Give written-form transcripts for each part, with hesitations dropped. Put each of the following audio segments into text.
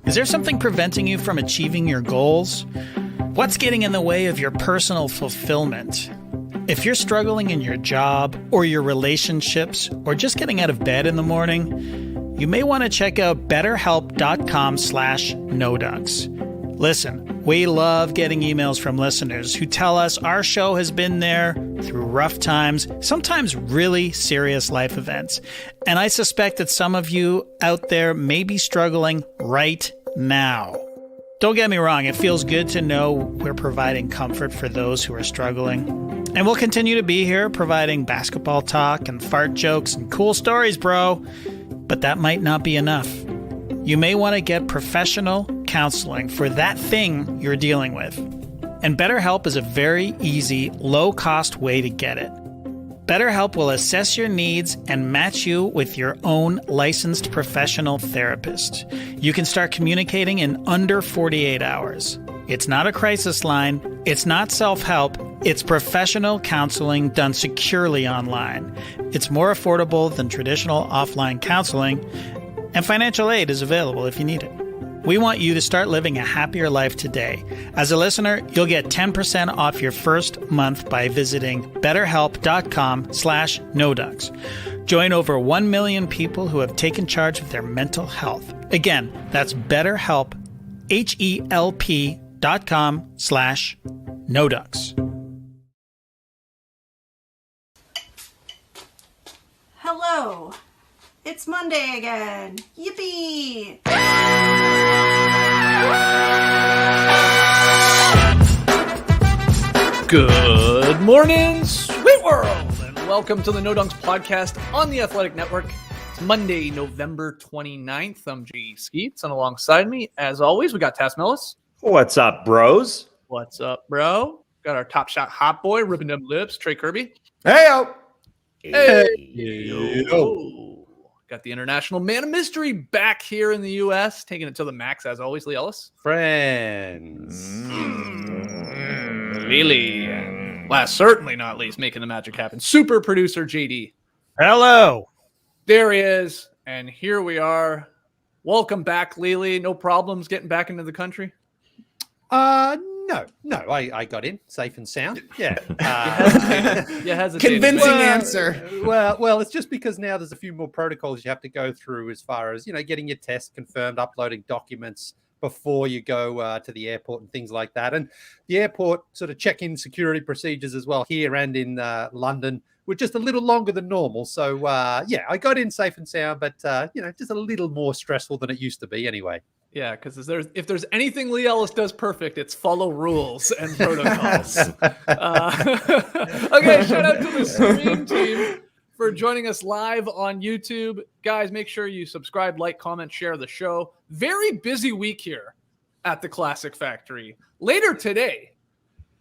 Is there something preventing you from achieving your goals? What's getting in the way of your personal fulfillment? If you're struggling in your job or your relationships or just getting out of bed in the morning, you may want to check out betterhelp.com/nodunks. Listen, we love getting emails from listeners who tell us our show has been there through rough times, sometimes really serious life events. And I suspect that some of you out there may be struggling right now. Don't get me wrong, it feels good to know we're providing comfort for those who are struggling. And we'll continue to be here providing basketball talk and fart jokes and cool stories, bro. But that might not be enough. You may want to get professional counseling for that thing you're dealing with. And BetterHelp is a very easy, low-cost way to get it. BetterHelp will assess your needs and match you with your own licensed professional therapist. You can start communicating in under 48 hours. It's not a crisis line. It's not self-help. It's professional counseling done securely online. It's more affordable than traditional offline counseling, and financial aid is available if you need it. We want you to start living a happier life today. As a listener, you'll get 10% off your first month by visiting betterhelp.com/nodunks. Join over 1 million people who have taken charge of their mental health. Again, that's BetterHelp, HELP.com/nodunks. Hello. It's Monday again. Yippee! Good morning, sweet world, and welcome to the No Dunks podcast on the Athletic Network. It's Monday, November 29th. I'm Skeets, and alongside me, as always, we got Tass Mellis. What's up, bros? What's up, bro? Got our top shot hot boy, ripping them lips, Trey Kirby. Hey-o! Hey-o! Got the international man of mystery back here in the U.S., taking it to the max, as always, Leigh Ellis. Friends. Really? Last, certainly not least, making the magic happen. Super producer JD. Hello. There he is, and here we are. Welcome back, Leigh. No problems getting back into the country? No, I got in safe and sound. Yeah. You hesitated. Convincing answer. Well, it's just because now there's a few more protocols you have to go through as far as, getting your test confirmed, uploading documents before you go to the airport and things like that. And the airport sort of check-in security procedures as well here and in London were just a little longer than normal. So, I got in safe and sound, but, just a little more stressful than it used to be anyway. Yeah, because if there's anything Leigh Ellis does perfect, it's follow rules and protocols. Okay, shout out to the stream team for joining us live on YouTube. Guys, make sure you subscribe, like, comment, share the show. Very busy week here at the Classic Factory. Later today,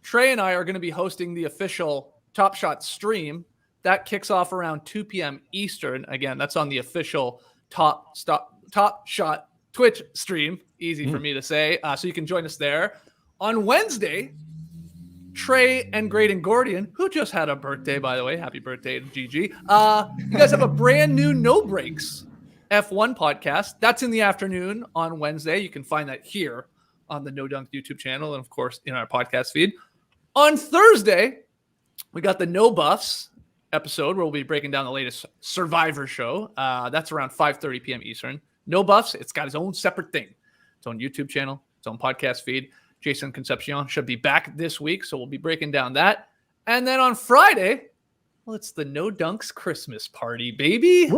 Trey and I are going to be hosting the official Top Shot stream. That kicks off around 2 p.m. Eastern. Again, that's on the official Top Shot Twitch stream. Easy for me to say. So you can join us there. On Wednesday, Trey and Graydon Gordian, who just had a birthday, by the way. Happy birthday to GG. You guys have a brand new No Breaks F1 podcast. That's in the afternoon on Wednesday. You can find that here on the No Dunk YouTube channel and, of course, in our podcast feed. On Thursday, we got the No Buffs episode where we'll be breaking down the latest Survivor show. That's around 5:30 p.m. Eastern. No Buffs. It's got its own separate thing. Its own YouTube channel, its own podcast feed. Jason Concepcion should be back this week, so we'll be breaking down that. And then on Friday, well, it's the No Dunks Christmas party, baby.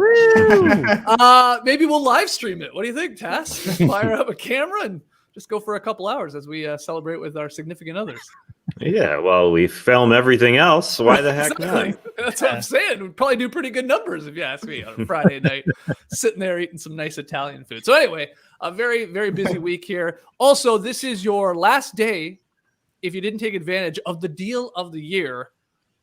Maybe we'll live stream it. What do you think, Tass? Fire up a camera and just go for a couple hours as we celebrate with our significant others. Yeah, well, we film everything else. So why the heck Exactly. not? That's what I'm saying. We'd probably do pretty good numbers if you ask me on a Friday night, sitting there eating some nice Italian food. So anyway, a very, very busy week here. Also, this is your last day, if you didn't take advantage of the deal of the year,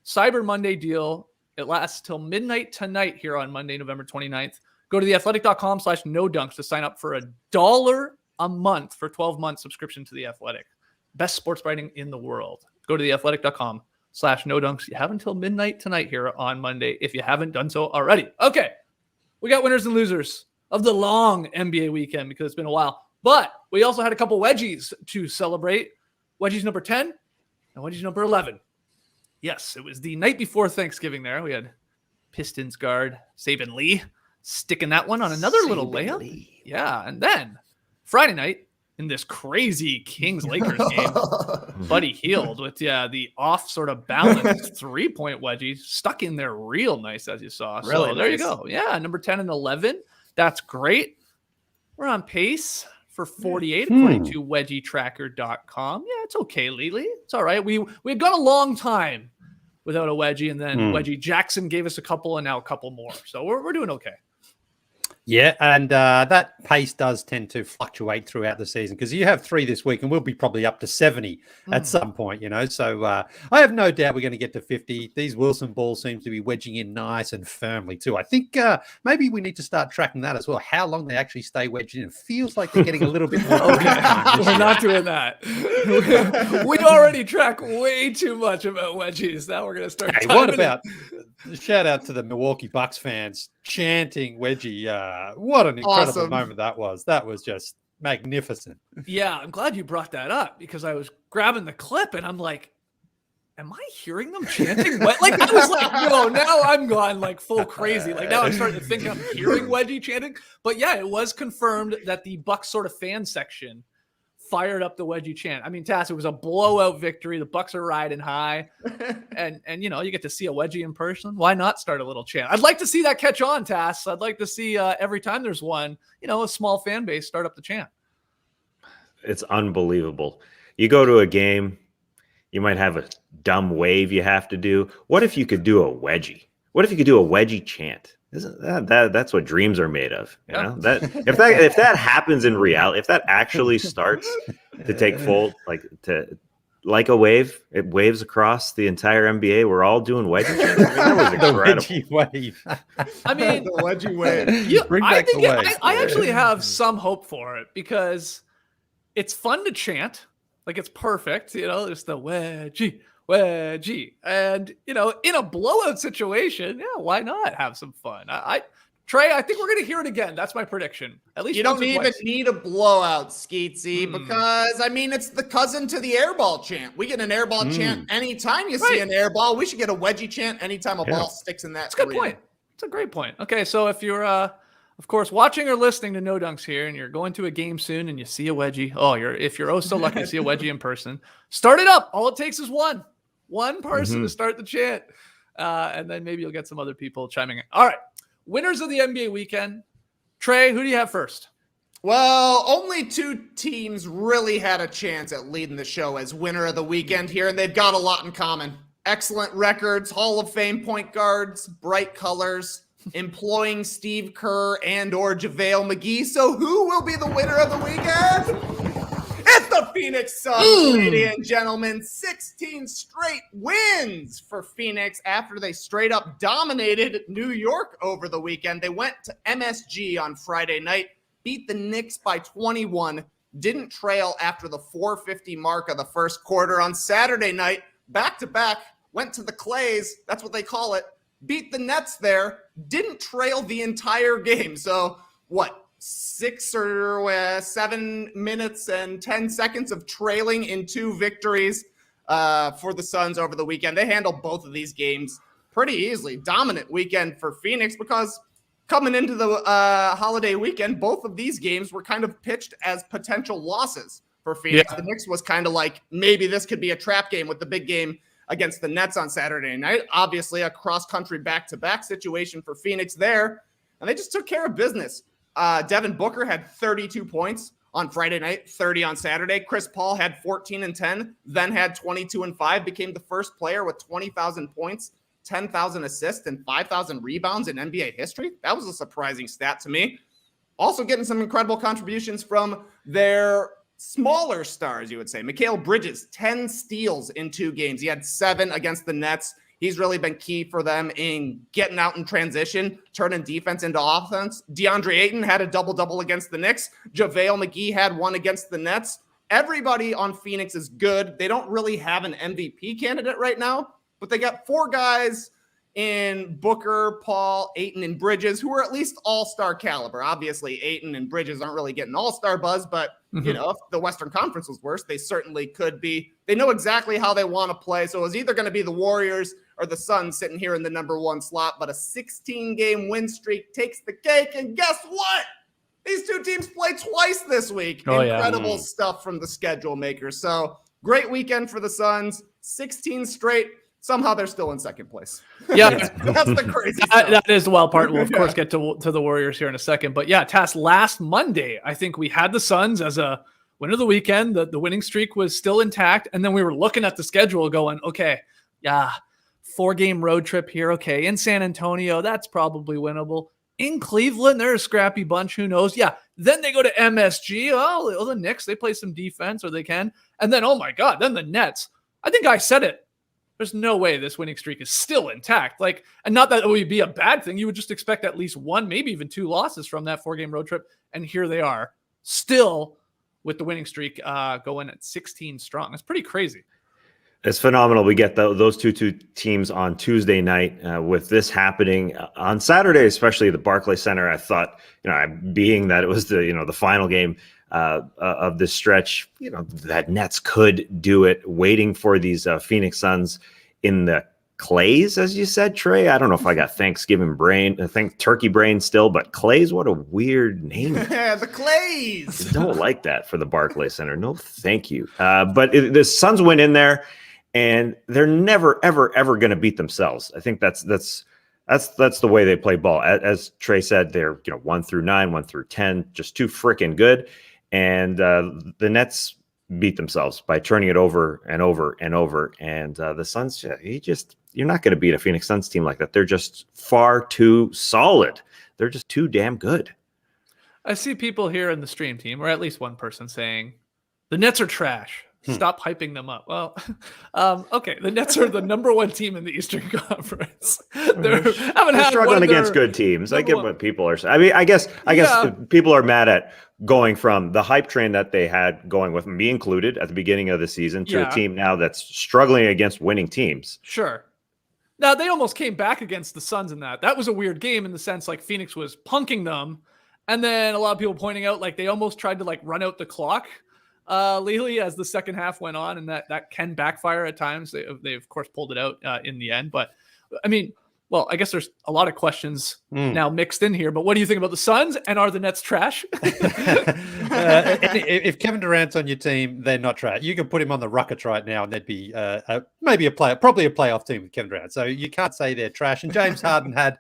Cyber Monday deal. It lasts till midnight tonight here on Monday, November 29th. Go to theathletic.com/nodunks to sign up for $1 a month for 12-month subscription to The Athletic. Best sports writing in the world. Go to theathletic.com/nodunks. You have until midnight tonight here on Monday if you haven't done so already. Okay, we got winners and losers of the long NBA weekend because it's been a while. But we also had a couple wedgies to celebrate. Wedgies number 10 and wedgies number 11. Yes, it was the night before Thanksgiving there. We had Pistons guard Saben Leigh sticking that one on another little layup. Leigh. Yeah, and then Friday night in this crazy Kings-Lakers game, Buddy Hield with the off sort of balanced 3-point wedgie stuck in there real nice, as you saw. Really so there nice. you go. Yeah, number 10 and 11. That's great. We're on pace for 48, according to wedgietracker.com. Yeah, it's okay, Leigh. It's all right. We had gone a long time without a wedgie, and then Wedgie Jackson gave us a couple, and now a couple more. So we're doing okay. Yeah, and that pace does tend to fluctuate throughout the season because you have 3 this week and we'll be probably up to 70 at some point, So I have no doubt we're going to get to 50. These Wilson balls seem to be wedging in nice and firmly too. I think maybe we need to start tracking that as well, how long they actually stay wedged in. It feels like they're getting a little bit more. We're not doing that. We already track way too much about wedgies. Now we're going to start. Hey, what about shout out to the Milwaukee Bucks fans chanting wedgie. What an incredible moment that was. That was just magnificent. Yeah, I'm glad you brought that up because I was grabbing the clip and I'm like, am I hearing them chanting? Like I was like, no, now I'm gone like full crazy. Like now I'm starting to think I'm hearing wedgie chanting. But yeah, it was confirmed that the Bucks sort of fan section fired up the wedgie chant. I mean, Tass, it was a blowout victory. The Bucks are riding high, and you get to see a wedgie in person. Why not start a little chant? I'd like to see that catch on, Tass. I'd like to see every time there's one, a small fan base start up the chant. It's unbelievable. You go to a game, you might have a dumb wave you have to do. What if you could do a wedgie? What if you could do a wedgie chant? Isn't that's what dreams are made of? That if that happens in reality, if that actually starts to take fold, like a wave, it waves across the entire NBA. We're all doing wedgie chants. That was incredible. The wedgie wave. I mean, the wedgie wave. I actually have some hope for it because it's fun to chant. Like it's perfect. There's the wedgie. And, in a blowout situation, why not have some fun? Trey, I think we're going to hear it again. That's my prediction. At least you don't even need a blowout, Skeetsy, because, it's the cousin to the airball chant. We get an airball chant anytime you see an airball. We should get a wedgie chant anytime a ball sticks in that. That's a good point. It's a great point. Okay, so if you're, of course, watching or listening to No Dunks here and you're going to a game soon and you see a wedgie, if you're so lucky to see a wedgie in person, start it up. All it takes is one person to start the chant, and then maybe you'll get some other people chiming in. All right, winners of the NBA weekend. Trey, who do you have first? Well, only 2 teams really had a chance at leading the show as winner of the weekend here, and they've got a lot in common. Excellent records, Hall of Fame point guards, bright colors, employing Steve Kerr and or JaVale McGee. So who will be the winner of the weekend? It's the Phoenix Suns, ladies and gentlemen. 16 straight wins for Phoenix after they straight up dominated New York over the weekend. They went to MSG on Friday night, beat the Knicks by 21, didn't trail after the 450 mark of the first quarter. On Saturday night, back-to-back, went to the Clays, that's what they call it, beat the Nets there, didn't trail the entire game. So, 6 or 7 minutes and 10 seconds of trailing in 2 victories for the Suns over the weekend. They handled both of these games pretty easily. Dominant weekend for Phoenix because coming into the holiday weekend, both of these games were kind of pitched as potential losses for Phoenix. Yeah. The Knicks was kind of like, maybe this could be a trap game with the big game against the Nets on Saturday night. Obviously, a cross-country back-to-back situation for Phoenix there, and they just took care of business. Devin Booker had 32 points on Friday night, 30 on Saturday. Chris Paul had 14 and 10, then had 22 and 5, became the first player with 20,000 points, 10,000 assists, and 5,000 rebounds in NBA history. That was a surprising stat to me. Also getting some incredible contributions from their smaller stars, you would say. Mikal Bridges, 10 steals in 2 games. He had 7 against the Nets. He's really been key for them in getting out in transition, turning defense into offense. DeAndre Ayton had a double-double against the Knicks. JaVale McGee had 1 against the Nets. Everybody on Phoenix is good. They don't really have an MVP candidate right now, but they got 4 guys in Booker, Paul, Ayton, and Bridges, who are at least all-star caliber. Obviously, Ayton and Bridges aren't really getting all-star buzz, but you know, if the Western Conference was worse, they certainly could be. They know exactly how they want to play, so it was either going to be the Warriors or the Suns sitting here in the number 1 slot, but a 16-game win streak takes the cake, and guess what? These two teams play twice this week. Incredible stuff from the schedule makers. So great weekend for the Suns, 16 straight. Somehow they're still in second place. Yeah, that's the crazy stuff. That is the wild part. We'll, of course, get to the Warriors here in a second. But yeah, Tass, last Monday, I think we had the Suns as a win of the weekend. The winning streak was still intact. And then we were looking at the schedule going, okay, 4-game road trip here. Okay, in San Antonio, that's probably winnable. In Cleveland, they're a scrappy bunch. Who knows? Yeah. Then they go to MSG. Oh, the Knicks, they play some defense, or they can. And then, oh my God, then the Nets. I think I said it. There's no way this winning streak is still intact. Like, and not that it would be a bad thing. You would just expect at least 1, maybe even 2 losses from that 4-game road trip. And here they are, still with the winning streak going at 16 strong. It's pretty crazy. It's phenomenal. We get those two teams on Tuesday night with this happening on Saturday, especially the Barclays Center. I thought, being that it was the final game of this stretch, that Nets could do it, waiting for these Phoenix Suns in the Clays, as you said, Trey. I don't know if I got turkey brain still, but Clays, what a weird name. The Clays. I don't like that for the Barclays Center. No, thank you. But the Suns went in there, and they're never, ever, ever going to beat themselves. I think that's the way they play ball. As Trey said, they're 1 through 9, 1 through 10, just too freaking good. And the Nets beat themselves by turning it over and over and over. And the Suns, you're not going to beat a Phoenix Suns team like that. They're just far too solid. They're just too damn good. I see people here in the stream team, or at least one person, saying the Nets are trash. Stop hyping them up. Well, okay. The Nets are the number 1 team in the Eastern Conference. They're struggling against good teams. I get what people are saying. I mean, I guess people are mad at going from the hype train that they had going with me included at the beginning of the season to a team now that's struggling against winning teams. Sure. Now, they almost came back against the Suns in that. That was a weird game in the sense like Phoenix was punking them. And then a lot of people pointing out like they almost tried to run out the clock. Leigh, as the second half went on, and that can backfire at times. They of course pulled it out in the end. But I mean, well, I guess there's a lot of questions now mixed in here. But what do you think about the Suns, and are the Nets trash? If Kevin Durant's on your team, they're not trash. You can put him on the Rockets right now, and they'd be probably a playoff team with Kevin Durant. So you can't say they're trash. And James Harden had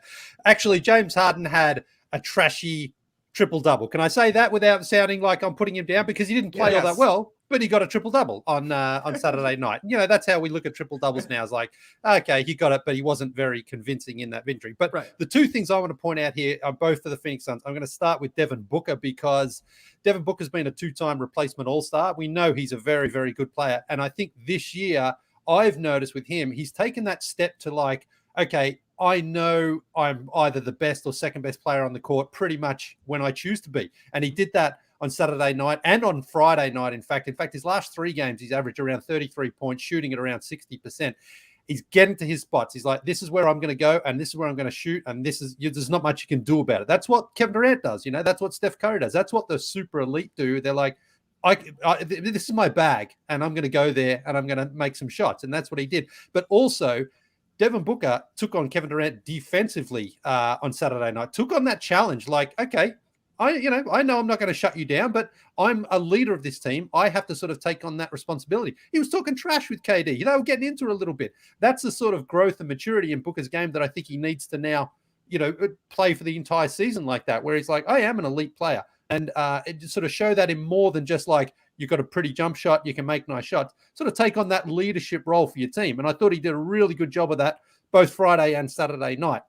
a trashy triple-double. Can I say that without sounding like I'm putting him down? Because he didn't play all that well, but he got a triple-double on Saturday night. That's how we look at triple-doubles now. It's like, okay, he got it, but he wasn't very convincing in that victory. But the 2 things I want to point out here are both for the Phoenix Suns. I'm going to start with Devin Booker, because Devin Booker's been a 2-time replacement all-star. We know he's a very, very good player. And I think this year, I've noticed with him, he's taken that step to okay, I know I'm either the best or second best player on the court pretty much when I choose to be. And he did that on Saturday night and on Friday night. In fact, his last 3 games, he's averaged around 33 points, shooting at around 60%. He's getting to his spots. He's like, this is where I'm going to go, and this is where I'm going to shoot, and there's not much you can do about it. That's what Kevin Durant does. That's what Steph Curry does. That's what the super elite do. They're like, this is my bag, and I'm going to go there, and I'm going to make some shots. And that's what he did. But also, Devin Booker took on Kevin Durant defensively on Saturday night, took on that challenge. Like, okay, I know I'm not going to shut you down, but I'm a leader of this team. I have to sort of take on that responsibility. He was talking trash with KD. We're getting into it a little bit. That's the sort of growth and maturity in Booker's game that I think he needs to now, play for the entire season like that, where he's like, I am an elite player. And it just sort of show that in more than just like, you've got a pretty jump shot, you can make nice shots, sort of take on that leadership role for your team. And I thought he did a really good job of that both Friday and Saturday night.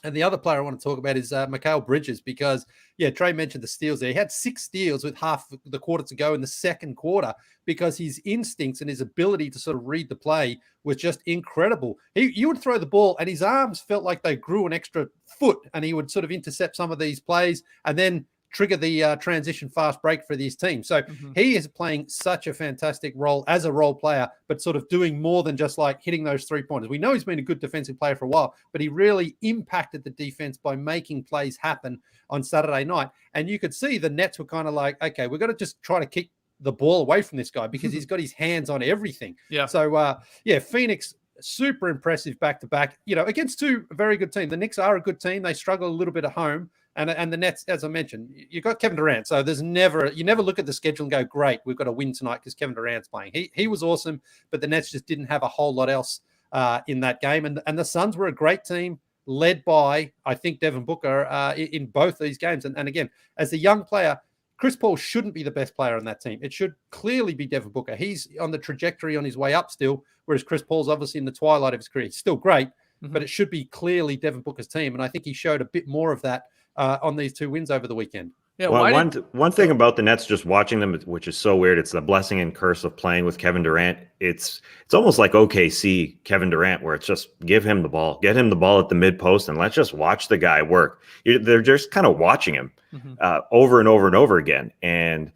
And the other player I want to talk about is Mikal Bridges, because, Trey mentioned the steals there. He had 6 steals with half the quarter to go in the second quarter, because his instincts and his ability to sort of read the play was just incredible. You would throw the ball and his arms felt like they grew an extra foot, and he would sort of intercept some of these plays and then trigger the transition fast break for these teams. So he is playing such a fantastic role as a role player, but sort of doing more than just like hitting those 3-pointers. We know he's been a good defensive player for a while, but he really impacted the defense by making plays happen on Saturday night. And you could see the Nets were kind of like, okay, we've got to just try to keep the ball away from this guy because he's got his hands on everything. Yeah. So, Phoenix, super impressive back-to-back, against two very good teams. The Knicks are a good team. They struggle a little bit at home. And the Nets, as I mentioned, you got Kevin Durant. So you never look at the schedule and go, great, we've got to win tonight because Kevin Durant's playing. He was awesome, but the Nets just didn't have a whole lot else in that game. And the Suns were a great team led by, I think, Devin Booker in both these games. And again, as a young player, Chris Paul shouldn't be the best player on that team. It should clearly be Devin Booker. He's on the trajectory on his way up still, whereas Chris Paul's obviously in the twilight of his career. He's still great, but it should be clearly Devin Booker's team. And I think he showed a bit more of that on these 2 wins over the weekend. Yeah, well, one thing about the Nets, just watching them, which is so weird, it's the blessing and curse of playing with Kevin Durant. It's almost like OKC Kevin Durant, where it's just give him the ball, get him the ball at the mid post, and let's just watch the guy work. They're just kind of watching him over and over and over again. And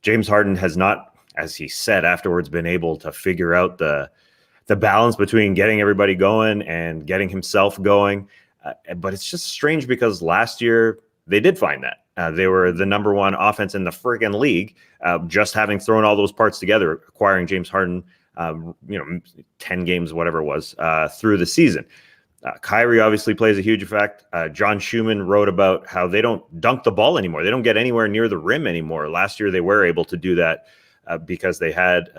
James Harden has not, as he said afterwards, been able to figure out the balance between getting everybody going and getting himself going. But it's just strange because last year they did find that. They were the number one offense in the friggin' league, just having thrown all those parts together, acquiring James Harden, 10 games, whatever it was, through the season. Kyrie obviously plays a huge effect. John Schumann wrote about how they don't dunk the ball anymore. They don't get anywhere near the rim anymore. Last year they were able to do that because they had,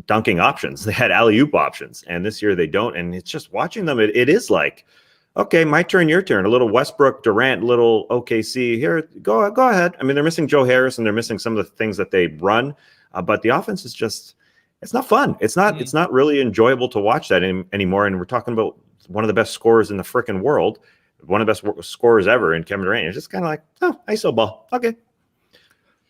dunking options. They had alley-oop options. And this year they don't. And it's just watching them. It is like, okay, my turn, your turn. A little Westbrook, Durant, little OKC. Here, go ahead. I mean, they're missing Joe Harris and they're missing some of the things that they run, but the offense is just, it's not fun. It's not really enjoyable to watch that anymore. And we're talking about one of the best scorers in the frickin' world, one of the best scorers ever in Kevin Durant. It's just kind of like, oh, ISO ball. Okay.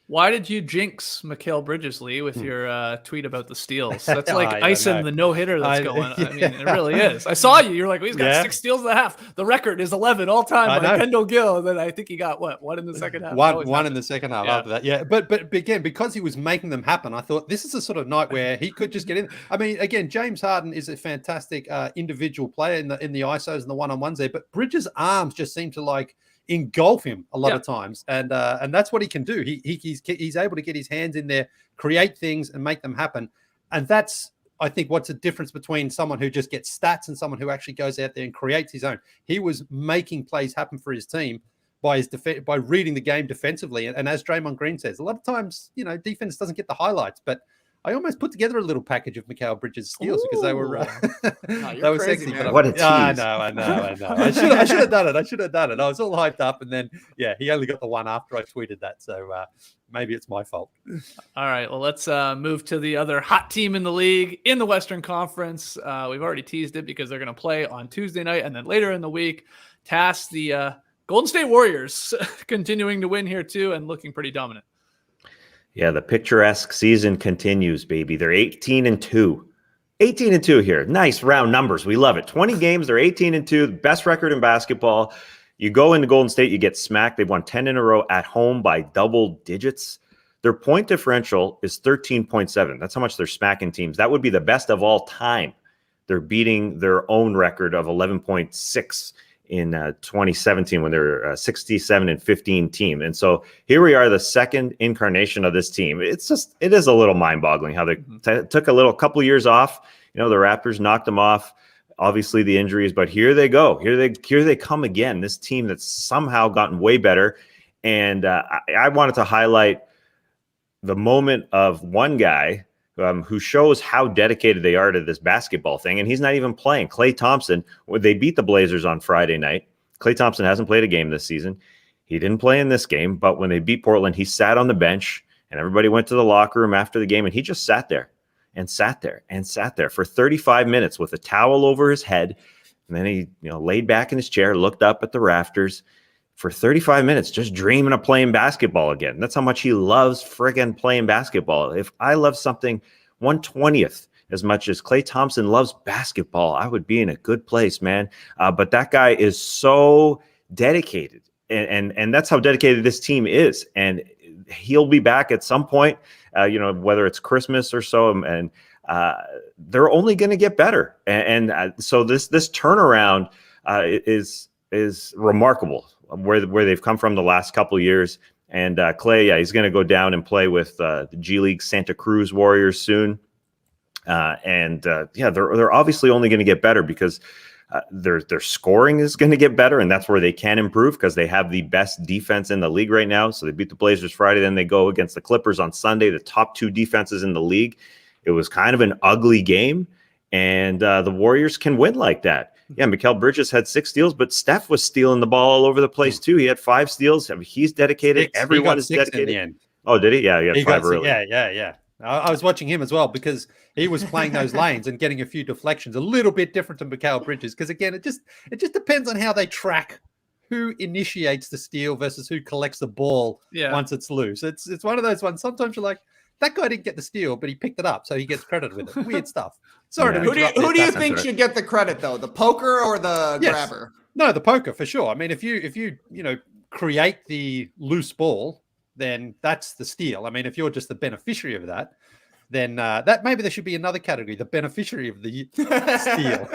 Why did you jinx Mikal Bridges, Leigh, with your tweet about the steals? That's like icing the no-hitter that's going on. I mean, it really is. I saw you. You're like, well, he's got 6 steals and a half. The record is 11 all-time by Kendall Gill. Then I think he got, one in the second half? One in the second half after that. Yeah, but again, because he was making them happen, I thought this is a sort of night where he could just get in. I mean, again, James Harden is a fantastic individual player in the ISOs and the one-on-ones there, but Bridges' arms just seem to like engulf him a lot of times, and that's what he can do. He's able to get his hands in there, create things, and make them happen. And that's, I think, what's the difference between someone who just gets stats and someone who actually goes out there and creates his own. He was making plays happen for his team by by reading the game defensively. And as Draymond Green says, a lot of times, defense doesn't get the highlights, but I almost put together a little package of Mikal Bridges' steals because they were they were crazy, sexy. man. But What a tease. I know. I should have done it. I was all hyped up, and then he only got the one after I tweeted that. So maybe it's my fault. All right, well, let's move to the other hot team in the league in the Western Conference. We've already teased it because they're going to play on Tuesday night, and then later in the week, task the Golden State Warriors, continuing to win here too and looking pretty dominant. Yeah, the picturesque season continues, baby. They're 18-2. 18-2 here. Nice round numbers. We love it. 20 games, they're 18-2, best record in basketball. You go into Golden State, you get smacked. They've won 10 in a row at home by double digits. Their point differential is 13.7. That's how much they're smacking teams. That would be the best of all time. They're beating their own record of 11.6 in 2017 when they were a 67-15 team. And so here we are, the second incarnation of this team. It is a little mind-boggling how they took a couple years off. The Raptors knocked them off, obviously the injuries, but here they go. Here they come again. This team that's somehow gotten way better. And I wanted to highlight the moment of one guy who shows how dedicated they are to this basketball thing. And he's not even playing. Klay Thompson, they beat the Blazers on Friday night. Klay Thompson hasn't played a game this season. He didn't play in this game, but when they beat Portland, he sat on the bench and everybody went to the locker room after the game and he just sat there and sat there and sat there for 35 minutes with a towel over his head. And then he laid back in his chair, looked up at the rafters for 35 minutes, just dreaming of playing basketball again. That's how much he loves friggin' playing basketball. If I love something 1/20th as much as Klay Thompson loves basketball, I would be in a good place, man. But that guy is so dedicated and that's how dedicated this team is. And he'll be back at some point, whether it's Christmas or so, and they're only going to get better. And so this turnaround is remarkable where they've come from the last couple of years. And Clay, he's going to go down and play with the G League Santa Cruz Warriors soon. They're obviously only going to get better because their scoring is going to get better, and that's where they can improve because they have the best defense in the league right now. So they beat the Blazers Friday, then they go against the Clippers on Sunday, the top 2 defenses in the league. It was kind of an ugly game, and the Warriors can win like that. Yeah, Mikal Bridges had 6 steals, but Steph was stealing the ball all over the place too. He had 5 steals. I mean, he's dedicated. Everyone is dedicated. In the end. Oh, did he? Yeah, he had 5 early. Yeah. I was watching him as well because he was playing those lanes and getting a few deflections, a little bit different to Mikal Bridges. Because again, it just depends on how they track who initiates the steal versus who collects the ball once it's loose. It's one of those ones. Sometimes you're like, that guy didn't get the steal, but he picked it up, so he gets credit with it. Weird stuff. Sorry. Who do you think should get the credit though? The poker or the grabber? No, the poker for sure. I mean, if you create the loose ball, then that's the steal. I mean, if you're just the beneficiary of that, then that maybe there should be another category, the beneficiary of the steal.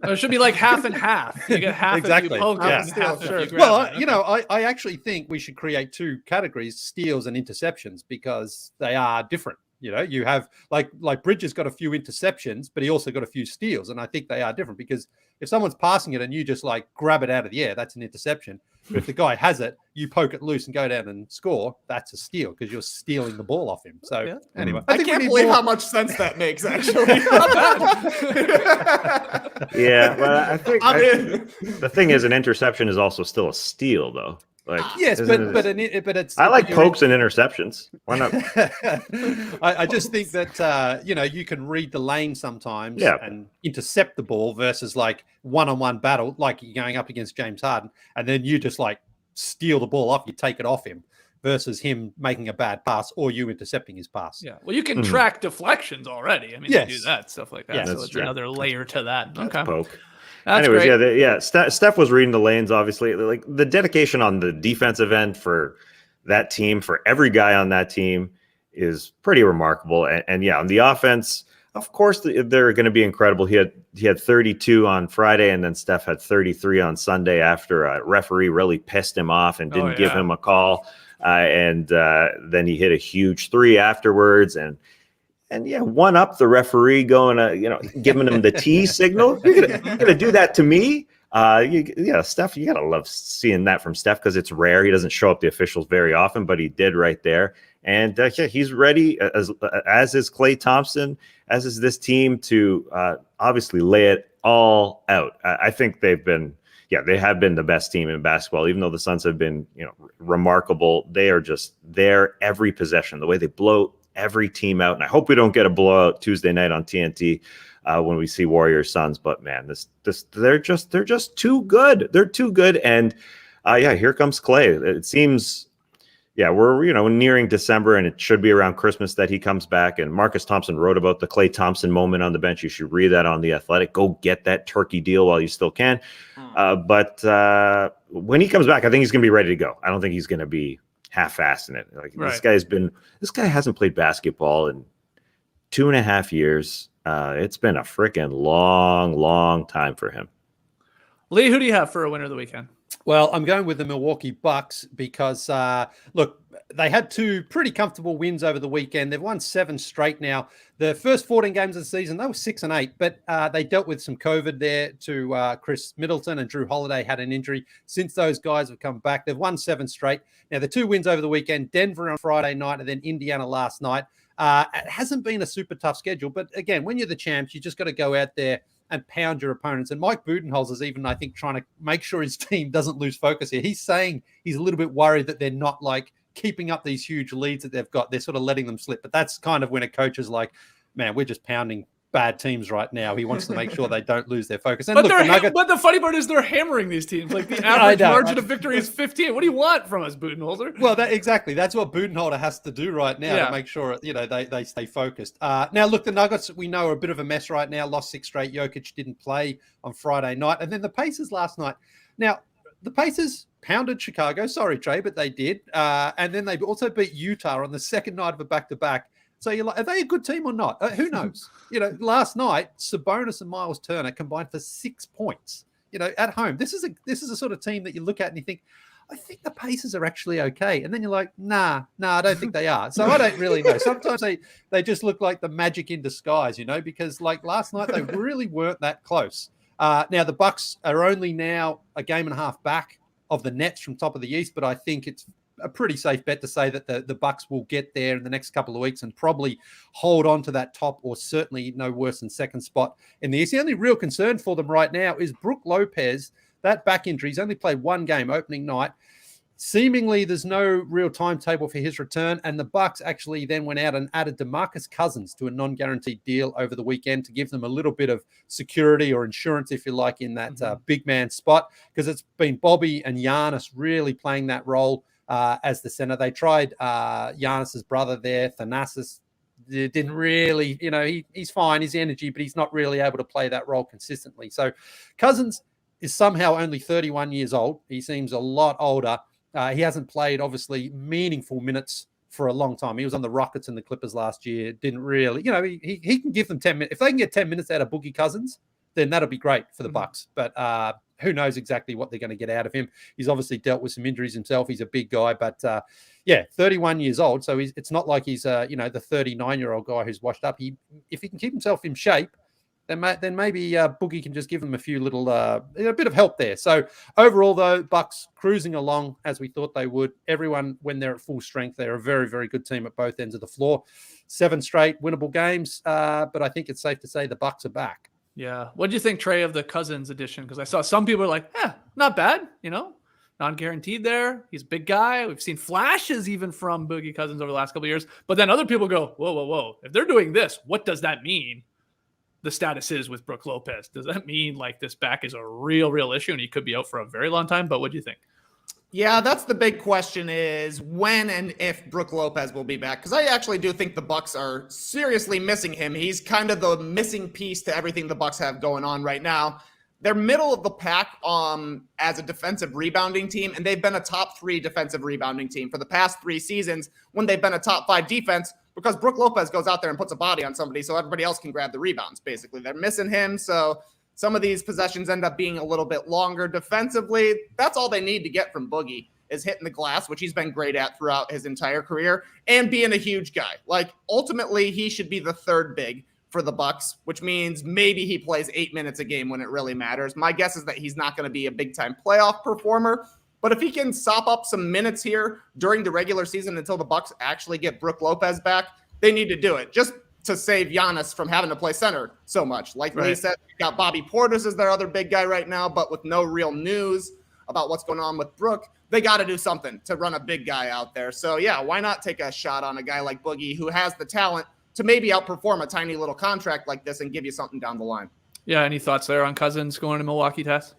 It should be like half and half. You get half exactly. if you poke yeah. and half if you grab well, it. I actually think we should create 2 categories, steals and interceptions, because they are different. You have like Bridges got a few interceptions, but he also got a few steals. And I think they are different because if someone's passing it and you just like grab it out of the air, that's an interception. But if the guy has it, you poke it loose and go down and score, that's a steal because you're stealing the ball off him. So anyway, I can't believe how much sense that makes, actually. Yeah, well, I think the thing is, an interception is also still a steal, though. Like, yes, but it's. I like pokes and interceptions. Why not? I just think that you can read the lane sometimes and intercept the ball versus like one-on-one battle, like you're going up against James Harden, and then you just like steal the ball off, you take it off him, versus him making a bad pass or you intercepting his pass. Yeah, well, you can track deflections already. I mean, you do that stuff like that. Yeah, so it's another layer to that. That's okay. poke. That's Anyways, great. Steph was reading the lanes, obviously. Like the dedication on the defensive end for that team, for every guy on that team, is pretty remarkable. And on the offense, of course, they're going to be incredible. He had 32 on Friday, and then Steph had 33 on Sunday after a referee really pissed him off and didn't give him a call. And then he hit a huge 3 afterwards, and one up the referee going giving him the T signal. You're gonna do that to me? Steph, you gotta love seeing that from Steph because it's rare. He doesn't show up the officials very often, but he did right there. And he's ready, as is Klay Thompson, as is this team, to obviously lay it all out. I think they have been the best team in basketball, even though the Suns have been remarkable. They are just there every possession, the way they blow every team out. And I hope we don't get a blowout Tuesday night on TNT when we see Warriors Suns. But man, they're just too good. They're too good. And here comes Klay. It seems we're nearing December, and it should be around Christmas that he comes back. And Marcus Thompson wrote about the Klay Thompson moment on the bench. You should read that on The Athletic. Go get that turkey deal while you still can. But when he comes back, I think he's going to be ready to go. I don't think he's going to be half-assed in it. Like this guy hasn't played basketball in 2.5 years. It's been a freaking long time for him. Leigh, who do you have for a winner of the weekend? Well, I'm going with the Milwaukee Bucks because, look, they had 2 pretty comfortable wins over the weekend. They've won 7 straight now. The first 14 games of the season, they were 6-8, but they dealt with some COVID there to Chris Middleton, and Drew Holiday had an injury. Since those guys have come back, they've won 7 straight. Now, the 2 wins over the weekend, Denver on Friday night and then Indiana last night. It hasn't been a super tough schedule, but again, when you're the champs, you just got to go out there and pound your opponents. And Mike Budenholzer's even, I think, trying to make sure his team doesn't lose focus here. He's saying he's a little bit worried that they're not like keeping up these huge leads that they've got. They're sort of letting them slip. But that's kind of when a coach is like, man, we're just pounding bad teams right now. He wants to make sure they don't lose their focus. And but, look, but the funny part is they're hammering these teams. Like the average margin of victory is 15. What do you want from us, Budenholzer? Well, exactly. That's what Budenholzer has to do right now to make sure they stay focused. Now, look, the Nuggets, we know, are a bit of a mess right now. Lost 6 straight. Jokic didn't play on Friday night. And then the Pacers last night. Now, the Pacers pounded Chicago. Sorry, Trey, but they did. And then they also beat Utah on the second night of a back-to-back. So you're like, are they a good team or not? Who knows? Last night, Sabonis and Miles Turner combined for 6 points. At home. This is a sort of team that you look at and you think, I think the Pacers are actually okay. And then you're like, nah, I don't think they are. So I don't really know. Sometimes they just look like the magic in disguise, because like last night, they really weren't that close. Now the Bucks are only now a game and a half back of the Nets from top of the East, but I think it's a pretty safe bet to say that the Bucks will get there in the next couple of weeks and probably hold on to that top or certainly no worse than second spot in the East. The only real concern for them right now is Brook Lopez. That back injury, he's only played one game opening night. Seemingly, there's no real timetable for his return, and the Bucks actually then went out and added DeMarcus Cousins to a non-guaranteed deal over the weekend to give them a little bit of security or insurance, if you like, in that big man spot, because it's been Bobby and Giannis really playing that role as the center. They tried Giannis's brother there, Thanasis. Didn't really, he's fine, his energy, but he's not really able to play that role consistently. So Cousins is somehow only 31 years old. He seems a lot older. He hasn't played, obviously, meaningful minutes for a long time. He was on the Rockets and the Clippers last year. Didn't really, he can give them 10 minutes. If they can get 10 minutes out of Boogie Cousins, then that'll be great for the Bucks. But who knows exactly what they're going to get out of him. He's obviously dealt with some injuries himself. He's a big guy, but 31 years old. So it's not like he's, the 39-year-old guy who's washed up. If he can keep himself in shape, then maybe Boogie can just give them a few little, a bit of help there. So overall, though, Bucks cruising along as we thought they would. Everyone, when they're at full strength, they're a very, very good team at both ends of the floor. 7 straight winnable games, but I think it's safe to say the Bucks are back. Yeah. What do you think, Trey, of the Cousins edition? Because I saw some people are like, not bad, non-guaranteed there. He's a big guy. We've seen flashes even from Boogie Cousins over the last couple of years. But then other people go, whoa. If they're doing this, what does that mean? The status is with Brook Lopez. Does that mean like this back is a real issue and he could be out for a very long time? But what do you think? Yeah, that's the big question is when and if Brook Lopez will be back. Because I actually do think the Bucks are seriously missing him. He's kind of the missing piece to everything the Bucks have going on right now. They're middle of the pack as a defensive rebounding team, and they've been a top 3 defensive rebounding team for the past 3 seasons when they've been a top 5 defense because Brook Lopez goes out there and puts a body on somebody so everybody else can grab the rebounds, basically. They're missing him, so some of these possessions end up being a little bit longer defensively. That's all they need to get from Boogie is hitting the glass, which he's been great at throughout his entire career, and being a huge guy. Like, ultimately, he should be the third big for the Bucks, which means maybe he plays 8 minutes a game when it really matters. My guess is that he's not going to be a big-time playoff performer, but if he can sop up some minutes here during the regular season until the Bucks actually get Brook Lopez back, they need to do it. Just to save Giannis from having to play center so much. Like Leigh said, you got Bobby Portis as their other big guy right now, but with no real news about what's going on with Brook, they got to do something to run a big guy out there. So, yeah, why not take a shot on a guy like Boogie who has the talent to maybe outperform a tiny little contract like this and give you something down the line? Yeah, any thoughts there on Cousins going to Milwaukee, Tess?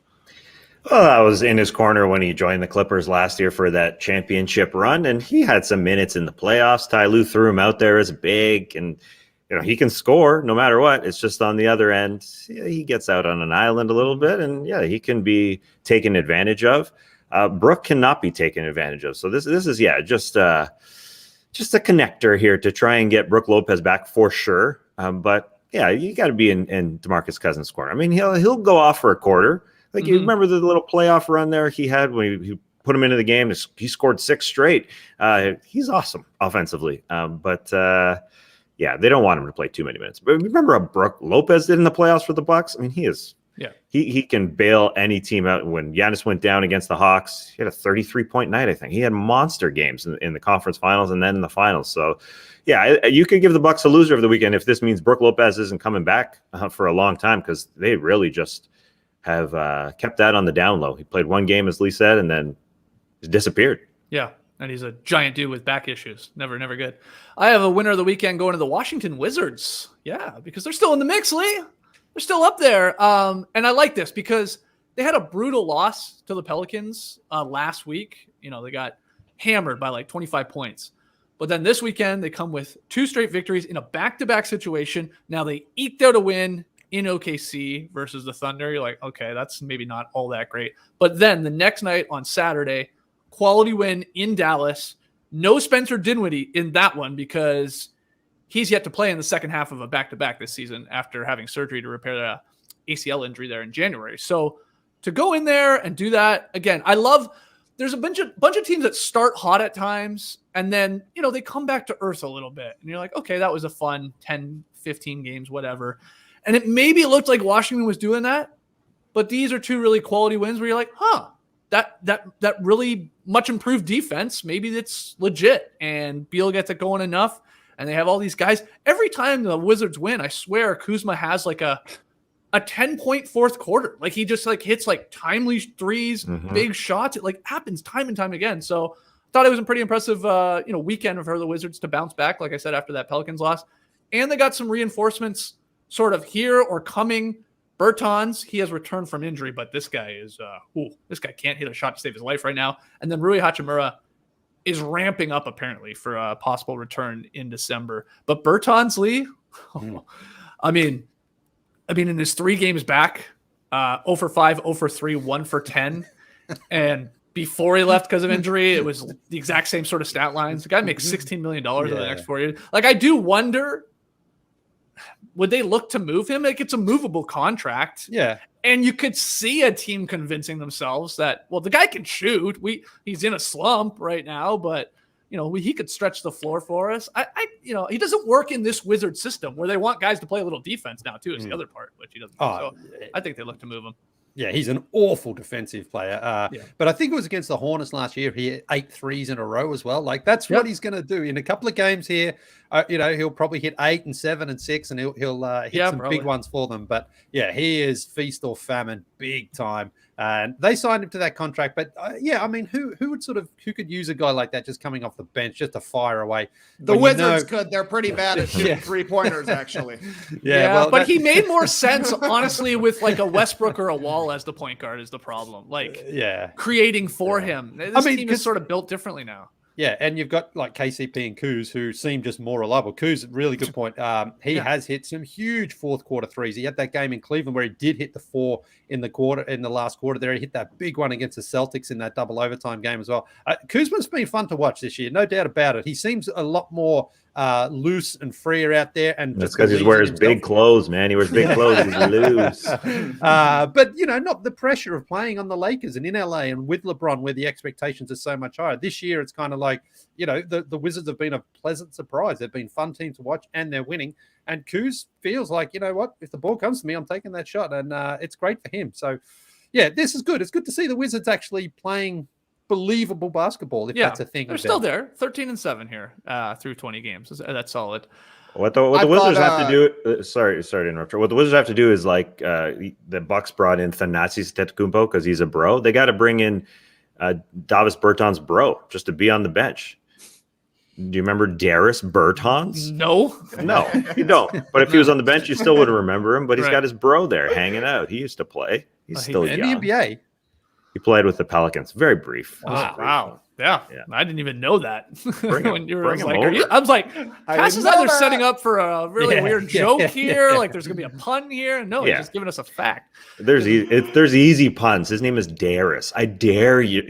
Well, I was in his corner when he joined the Clippers last year for that championship run, and he had some minutes in the playoffs. Ty Lue threw him out there as big, and he can score no matter what. It's just on the other end, he gets out on an island a little bit, and he can be taken advantage of. Brook cannot be taken advantage of. So this is just a connector here to try and get Brook Lopez back for sure. But you got to be in DeMarcus Cousins' corner. I mean, he'll go off for a quarter. Like you remember the little playoff run there he had when he put him into the game. He scored 6 straight. He's awesome offensively. But they don't want him to play too many minutes. But remember what Brook Lopez did in the playoffs for the Bucks? I mean, he can bail any team out. When Giannis went down against the Hawks, he had a 33-point night, I think. He had monster games in the conference finals and then in the finals. So, you could give the Bucks a loser of the weekend if this means Brook Lopez isn't coming back for a long time, because they really just have kept that on the down low. He played 1 game, as Leigh said, and then disappeared. Yeah, and he's a giant dude with back issues. Never good. I have a winner of the weekend going to the Washington Wizards. Yeah, because they're still in the mix, Leigh. They're still up there. And I like this because they had a brutal loss to the Pelicans last week. They got hammered by like 25 points. But then this weekend, they come with 2 straight victories in a back-to-back situation. Now they eked out a win in OKC versus the Thunder. You're like, okay, that's maybe not all that great. But then the next night on Saturday, quality win in Dallas. No Spencer Dinwiddie in that one because he's yet to play in the second half of a back-to-back this season after having surgery to repair the ACL injury there in January. So to go in there and do that, again, I love – there's a bunch of teams that start hot at times and then, they come back to earth a little bit. And you're like, okay, that was a fun 10, 15 games, whatever. And it maybe looked like Washington was doing that, but these are two really quality wins where you're like, that really much improved defense. Maybe it's legit and Beal gets it going enough and they have all these guys. Every time the Wizards win, I swear Kuzma has like a 10-point fourth quarter. Like he just like hits like timely threes, big shots. It like happens time and time again. So I thought it was a pretty impressive, weekend for the Wizards to bounce back. Like I said, after that Pelicans loss, and they got some reinforcements sort of here or coming. Bertans, he has returned from injury, but this guy is, this guy can't hit a shot to save his life right now. And then Rui Hachimura is ramping up apparently for a possible return in December. But Bertans, Leigh, I mean, in his 3 games back, 0 for 5, 0 for 3, 1 for 10. And before he left because of injury, it was the exact same sort of stat lines. The guy makes $16 million over the next 4 years. Like, I do wonder, would they look to move him? Like, it's a movable contract. Yeah. And you could see a team convincing themselves that, well, the guy can shoot. He's in a slump right now, but he could stretch the floor for us. He doesn't work in this Wizard system where they want guys to play a little defense now too. Is the other part, which he doesn't. So I think they look to move him. Yeah, he's an awful defensive player. But I think it was against the Hornets last year. He hit 8 threes in a row as well. Like, that's what he's going to do in a couple of games here. He'll probably hit 8 and 7 and 6, and he'll hit some big ones for them. But yeah, he is feast or famine big time. And they signed him to that contract. But who could use a guy like that just coming off the bench just to fire away? The Wizards could. They're pretty bad at shooting 3-pointers, actually. But he made more sense, honestly, with like a Westbrook or a Wall as the point guard is the problem. Like, creating for him. This team is sort of built differently now. Yeah, and you've got like KCP and Kuz who seem just more reliable. Kuz, really good point. He has hit some huge fourth quarter threes. He had that game in Cleveland where he did hit the 4 in the last quarter there. He hit that big one against the Celtics in that double overtime game as well. Kuzma's been fun to watch this year, no doubt about it. He seems a lot more loose and freer out there. And that's because he wears big clothes, man. He wears big clothes. He's loose. But, not the pressure of playing on the Lakers and in LA and with LeBron where the expectations are so much higher. This year, it's kind of like, the Wizards have been a pleasant surprise. They've been fun team to watch and they're winning. And Kuz feels like, if the ball comes to me, I'm taking that shot. And it's great for him. So, yeah, this is good. It's good to see the Wizards actually playing believable basketball, if that's a thing. They're still there, 13-7 here through 20 games. That's solid. What the Wizards have to do? Sorry to interrupt. What the Wizards have to do is like the Bucks brought in Thanasis Antetokounmpo because he's a bro. They got to bring in Davis Bertans' bro just to be on the bench. Do you remember Darius Bertans? No, you don't. But if he was on the bench, you still wouldn't remember him. But he's got his bro there hanging out. He used to play. He's still young. In the NBA. He played with the Pelicans. Very brief. Wow. Yeah. I didn't even know that. When you were like, I was like, Cass is either setting up for a really weird joke here, like there's gonna be a pun here. No, he's just giving us a fact. There's easy puns. His name is Darius. I dare you,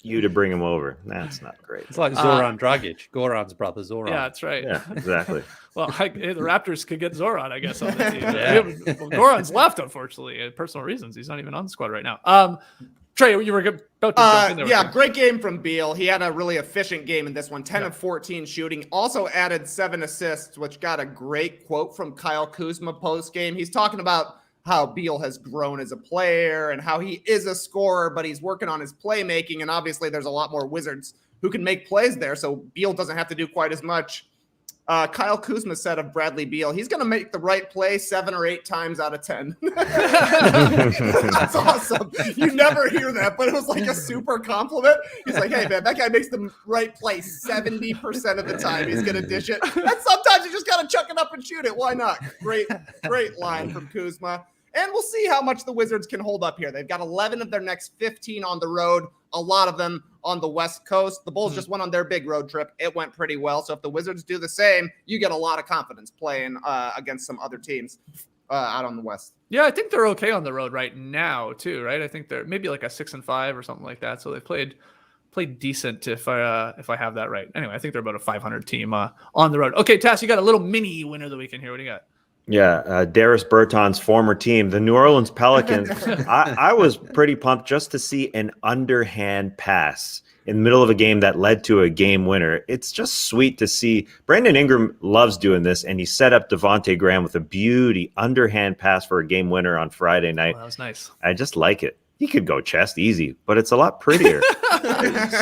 you to bring him over. That's not great. It's like Zoran Dragic, Goran's brother Zoran. Yeah, that's right. Yeah, exactly. Well, the Raptors could get Zoran, I guess, on the team. Well, Goran's left, unfortunately, personal reasons. He's not even on the squad right now. Trey, you were about to jump in there. Great game from Beal. He had a really efficient game in this one, 10 of 14 shooting. Also added 7 assists, which got a great quote from Kyle Kuzma post-game. He's talking about how Beal has grown as a player and how he is a scorer, but he's working on his playmaking. And obviously there's a lot more Wizards who can make plays there, so Beal doesn't have to do quite as much. Kyle Kuzma said of Bradley Beal, he's going to make the right play 7 or 8 times out of 10. That's awesome. You never hear that, but it was like a super compliment. He's like, hey, man, that guy makes the right play 70% of the time. He's going to dish it. And sometimes you just got to chuck it up and shoot it. Why not? Great line from Kuzma. And we'll see how much the Wizards can hold up here. They've got 11 of their next 15 on the road, a lot of them on the West Coast. The Bulls just went on their big road trip. It went pretty well. So if the Wizards do the same, you get a lot of confidence playing against some other teams. out on the West. Yeah, I think they're okay on the road right now too, right? I think they're maybe like a 6-5 or something like that. So they played decent if I have that right. Anyway, I think they're about a 500 team on the road. Okay, Tass, you got a little mini winner of the weekend here. What do you got? Yeah, Darius Berton's former team, the New Orleans Pelicans. I was pretty pumped just to see an underhand pass in the middle of a game that led to a game winner. It's just sweet to see. Brandon Ingram loves doing this, and he set up Devontae Graham with a beauty underhand pass for a game winner on Friday night. Oh, that was nice. I just like it. He could go chest easy, but it's a lot prettier.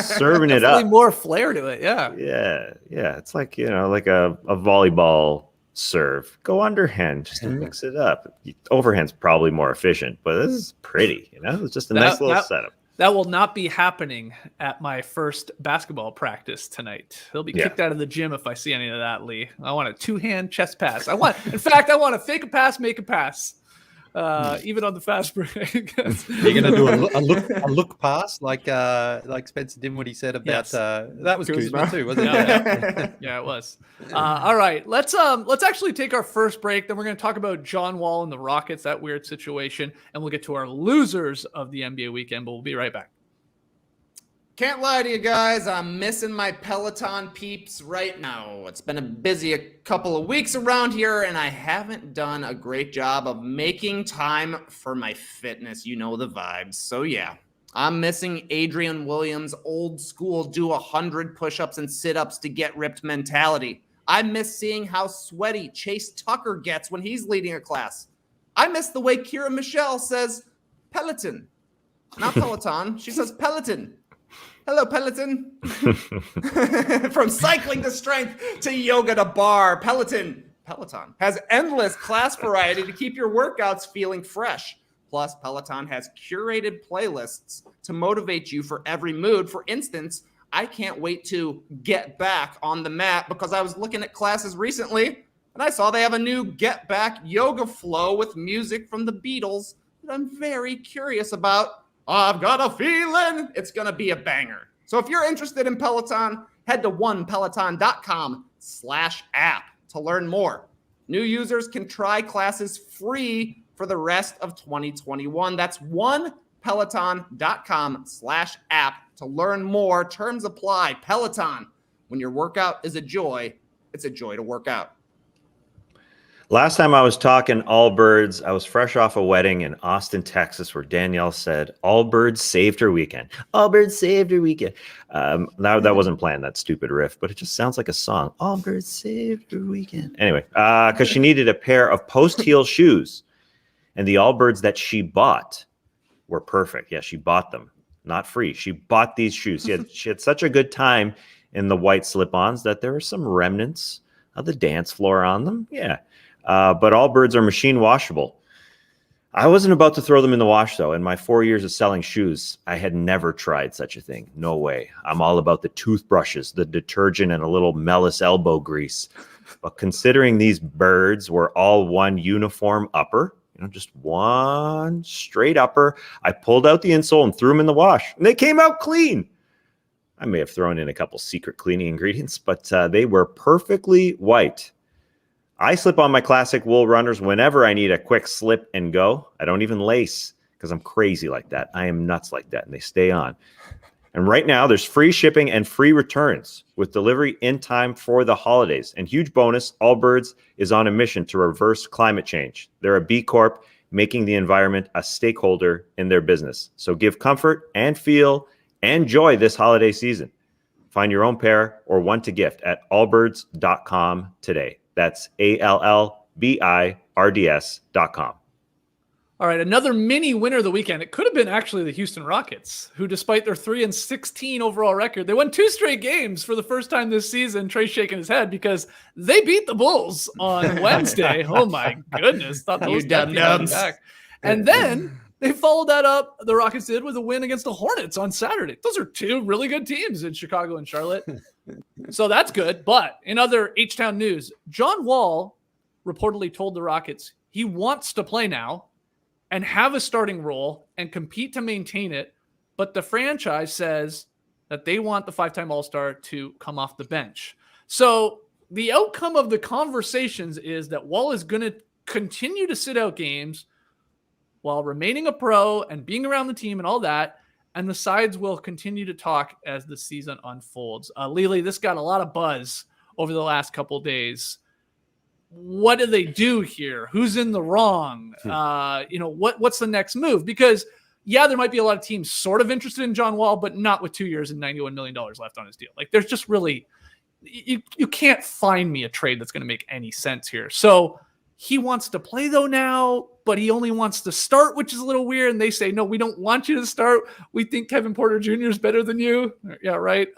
Serving it up. More flair to it, yeah. Yeah. It's like, like a volleyball serve. Go underhand just to mix it up. Overhand's probably more efficient, but this is pretty. It's just a nice little setup. That will not be happening at my first basketball practice tonight. He'll be kicked out of the gym if I see any of that, Leigh. I want a 2-hand chest pass. In fact, I want to fake a pass, make a pass. Even on the fast break. You're going to do a look pass like Spencer did what he said about that was Kuzma too, wasn't it? Yeah, it was. All right, let's actually take our first break. Then we're going to talk about John Wall and the Rockets, that weird situation, and we'll get to our losers of the NBA weekend. But we'll be right back. Can't lie to you guys, I'm missing my Peloton peeps right now. It's been a couple of weeks around here, and I haven't done a great job of making time for my fitness. You know the vibes. So yeah, I'm missing Adrian Williams' old school do 100 push-ups and sit-ups to get ripped mentality. I miss seeing how sweaty Chase Tucker gets when he's leading a class. I miss the way Kira Michelle says Peloton. Not Peloton, she says Peloton. Hello, Peloton. From cycling to strength to yoga to bar, Peloton has endless class variety to keep your workouts feeling fresh. Plus, Peloton has curated playlists to motivate you for every mood. For instance, I can't wait to get back on the mat because I was looking at classes recently and I saw they have a new Get Back yoga flow with music from the Beatles that I'm very curious about. I've got a feeling it's going to be a banger. So if you're interested in Peloton, head to onepeloton.com/app to learn more. New users can try classes free for the rest of 2021. That's onepeloton.com/app to learn more. Terms apply. Peloton. When your workout is a joy, it's a joy to work out. Last time I was talking Allbirds, I was fresh off a wedding in Austin, Texas, where Danielle said, Allbirds saved her weekend. Allbirds saved her weekend. That wasn't planned, that stupid riff, but it just sounds like a song. Allbirds saved her weekend. Anyway, because she needed a pair of post-heel shoes, and the Allbirds that she bought were perfect. Yeah, she bought them, not free. She bought these shoes. She had such a good time in the white slip-ons that there were some remnants of the dance floor on them. Yeah. But Allbirds are machine washable. I wasn't about to throw them in the wash, though. In my 4 years of selling shoes, I had never tried such a thing. No way. I'm all about the toothbrushes, the detergent, and a little Mellis elbow grease. But considering these birds were all one uniform upper, just one straight upper, I pulled out the insole and threw them in the wash, and they came out clean. I may have thrown in a couple secret cleaning ingredients, but they were perfectly white. I slip on my classic wool runners whenever I need a quick slip and go. I don't even lace because I'm crazy like that. I am nuts like that, and they stay on. And right now, there's free shipping and free returns with delivery in time for the holidays. And huge bonus, Allbirds is on a mission to reverse climate change. They're a B Corp, making the environment a stakeholder in their business. So give comfort and feel and joy this holiday season. Find your own pair or one to gift at allbirds.com today. That's ALLBIRDS.com. All right, another mini winner of the weekend. It could have been actually the Houston Rockets, who, despite their 3-16 overall record, they won 2 straight games for the first time this season. Trey's shaking his head because they beat the Bulls on Wednesday. Oh my goodness! Thought those dub-dubs. back. And then they followed that up. The Rockets did with a win against the Hornets on Saturday. Those are 2 really good teams in Chicago and Charlotte. So that's good. But in other H-Town news, John Wall reportedly told the Rockets he wants to play now and have a starting role and compete to maintain it. But the franchise says that they want the 5-time All-Star to come off the bench. So the outcome of the conversations is that Wall is going to continue to sit out games while remaining a pro and being around the team and all that. And the sides will continue to talk as the season unfolds. Leigh, this got a lot of buzz over the last couple days. What do they do here? Who's in the wrong? What's the next move? Because yeah, there might be a lot of teams sort of interested in John Wall, but not with 2 years and $91 million left on his deal. Like, there's just really, you can't find me a trade that's going to make any sense here. So he wants to play though now, but he only wants to start, which is a little weird. And they say, no, we don't want you to start. We think Kevin Porter Jr. is better than you. Yeah, right.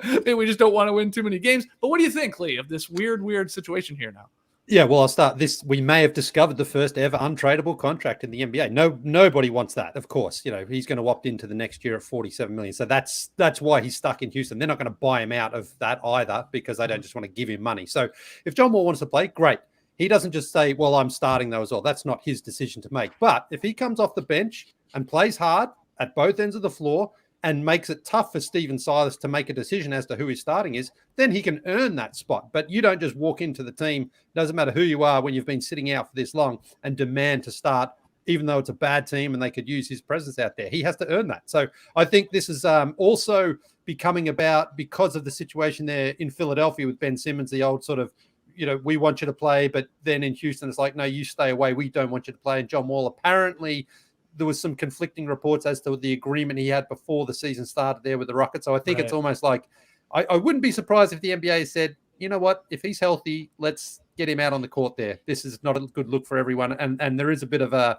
Maybe we just don't want to win too many games. But what do you think, Leigh, of this weird situation here now? Yeah, well, I'll start this. We may have discovered the first ever untradeable contract in the NBA. Nobody wants that, of course. He's going to opt into the next year at $47 million. So that's why he's stuck in Houston. They're not going to buy him out of that either, because they don't just want to give him money. So if John Wall wants to play, great. He doesn't just say, well, I'm starting though as well. That's not his decision to make. But if he comes off the bench and plays hard at both ends of the floor and makes it tough for Stephen Silas to make a decision as to who his starting is, then he can earn that spot. But you don't just walk into the team, doesn't matter who you are when you've been sitting out for this long, and demand to start, even though it's a bad team and they could use his presence out there. He has to earn that. So I think this is also becoming about, because of the situation there in Philadelphia with Ben Simmons, the old sort of, we want you to play, but then in Houston, it's like, no, you stay away. We don't want you to play. And John Wall, apparently, there was some conflicting reports as to the agreement he had before the season started there with the Rockets. So I think It's almost like, I wouldn't be surprised if the NBA said, you know what, if he's healthy, let's get him out on the court there. This is not a good look for everyone. And there is a bit of a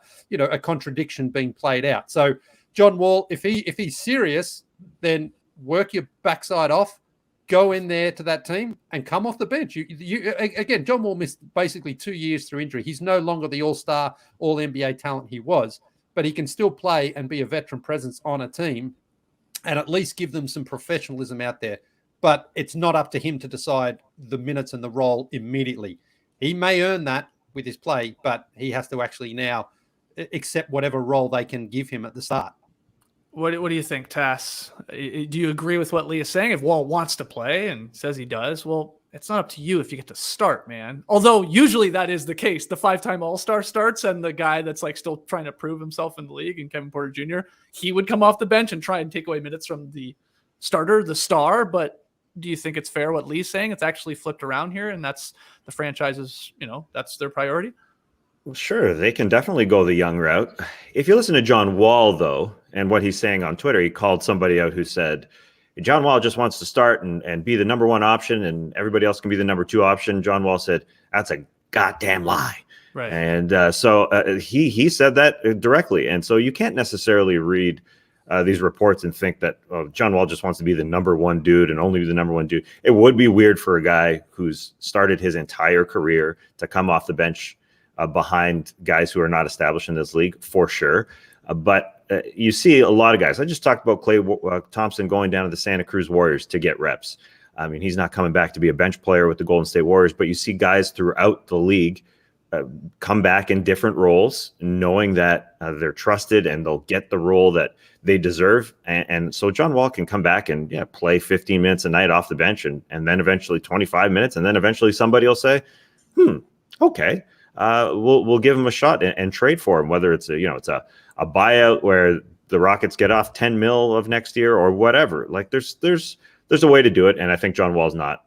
contradiction being played out. So John Wall, if he's serious, then work your backside off, go in there to that team and come off the bench. Again, John Wall missed basically 2 years through injury. He's no longer the all-star, all-NBA talent he was, but he can still play and be a veteran presence on a team and at least give them some professionalism out there. But it's not up to him to decide the minutes and the role immediately. He may earn that with his play, but he has to actually now accept whatever role they can give him at the start. What do you think, Tass? Do you agree with what Leigh is saying? If Wall wants to play and says he does, well, it's not up to you if you get to start, man. Although usually that is the case. The 5-time All-Star starts, and the guy that's like still trying to prove himself in the league, and Kevin Porter Jr., he would come off the bench and try and take away minutes from the starter, the star. But do you think it's fair what Leigh's saying? It's actually flipped around here, and that's the franchise's, that's their priority? Well, sure, they can definitely go the young route. If you listen to John Wall, though, and what he's saying on Twitter, he called somebody out who said, John Wall just wants to start and be the number one option, and everybody else can be the number two option. John Wall said, that's a goddamn lie. Right. And so he said that directly. And so you can't necessarily read these reports and think that John Wall just wants to be the number one dude and only be the number one dude. It would be weird for a guy who's started his entire career to come off the bench behind guys who are not established in this league, for sure. But you see a lot of guys. I just talked about Klay Thompson going down to the Santa Cruz Warriors to get reps. I mean, he's not coming back to be a bench player with the Golden State Warriors, but you see guys throughout the league come back in different roles, knowing that they're trusted and they'll get the role that they deserve. And so John Wall can come back and play 15 minutes a night off the bench, and then eventually 25 minutes. And then eventually somebody will say, okay. We'll give him a shot and trade for him, whether it's a buyout where the Rockets get off 10 mil of next year or whatever. Like there's a way to do it. And I think John Wall's not,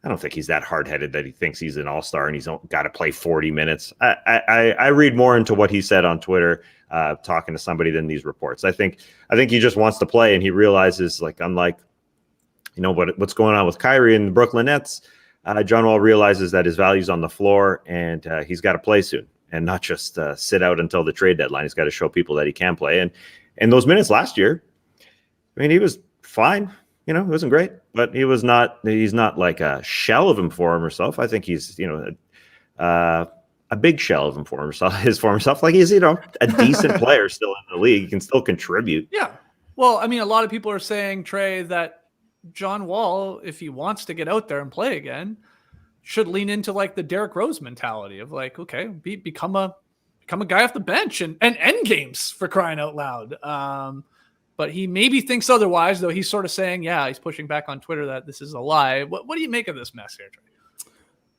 I don't think he's that hard-headed that he thinks he's an all-star and he's got to play 40 minutes. I read more into what he said on Twitter, talking to somebody than these reports. I think he just wants to play, and he realizes, like, unlike, what's going on with Kyrie and the Brooklyn Nets, John Wall realizes that his value's on the floor, and he's got to play soon and not just sit out until the trade deadline. He's got to show people that he can play. And those minutes last year, I mean, he was fine. It wasn't great, but he's not like a shell of him for himself. I think he's, a big shell of him for himself. Like he's, a decent player still in the league. He can still contribute. Yeah. Well, I mean, a lot of people are saying, Trey, that John Wall, if he wants to get out there and play again, should lean into like the Derrick Rose mentality of like, okay, become a guy off the bench and end games, for crying out loud. But he maybe thinks otherwise, though. He's sort of saying, he's pushing back on Twitter that this is a lie. What do you make of this mess here, Trey?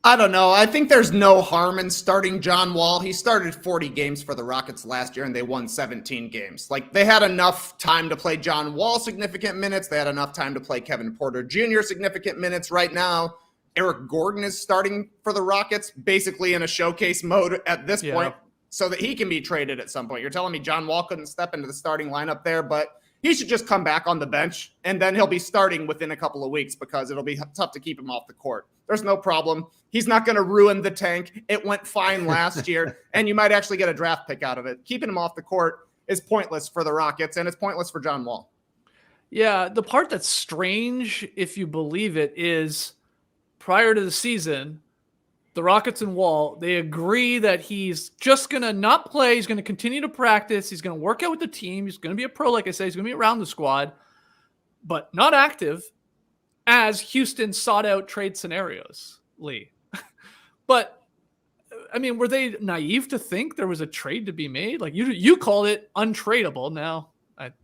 I don't know. I think there's no harm in starting John Wall. He started 40 games for the Rockets last year, and they won 17 games. Like, they had enough time to play John Wall significant minutes. They had enough time to play Kevin Porter Jr. significant minutes. Right now, Eric Gordon is starting for the Rockets, basically in a showcase mode at this point, so that he can be traded at some point. You're telling me John Wall couldn't step into the starting lineup there, but he should just come back on the bench, and then he'll be starting within a couple of weeks because it'll be tough to keep him off the court. There's no problem. He's not going to ruin the tank. It went fine last year, and you might actually get a draft pick out of it. Keeping him off the court is pointless for the Rockets, and it's pointless for John Wall. Yeah, the part that's strange, if you believe it, is prior to the season, the Rockets and Wall, they agree that he's just going to not play. He's going to continue to practice. He's going to work out with the team. He's going to be a pro, like I say. He's going to be around the squad, but not active as Houston sought out trade scenarios, Leigh. But, I mean, were they naive to think there was a trade to be made? Like, you called it untradeable. Now,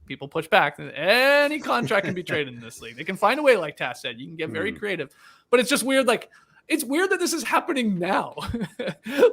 people push back. Any contract can be traded in this league. They can find a way, like Tass said. You can get very creative. But it's just weird, like, it's weird that this is happening now.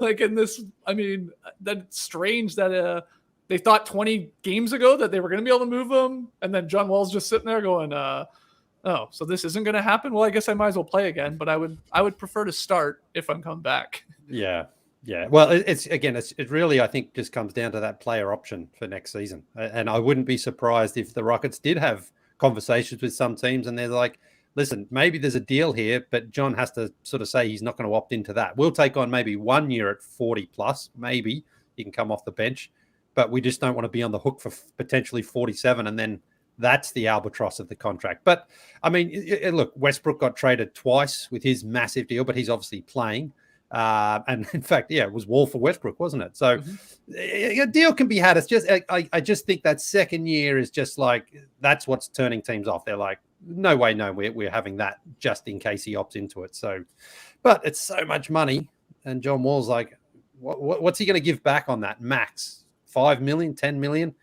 Like in this, I mean, that's strange that they thought 20 games ago that they were going to be able to move him. And then John Wall's just sitting there going, oh, so this isn't going to happen? Well, I guess I might as well play again, but I would prefer to start if I'm coming back. Yeah. Yeah. Well, it really, I think, just comes down to that player option for next season. And I wouldn't be surprised if the Rockets did have conversations with some teams and they're like, listen, maybe there's a deal here, but John has to sort of say he's not going to opt into that. We'll take on maybe 1 year at 40 plus. Maybe he can come off the bench, but we just don't want to be on the hook for potentially 47. And then that's the albatross of the contract. But I mean, look, Westbrook got traded twice with his massive deal, but he's obviously playing. And in fact, it was Wall for Westbrook, wasn't it? So a deal can be had. It's just, I just think that second year is just like, that's what's turning teams off. They're like, no way, no, we're having that just in case he opts into it. So, but it's so much money. And John Wall's like, what's he going to give back on that? Max 5 million, 10 million.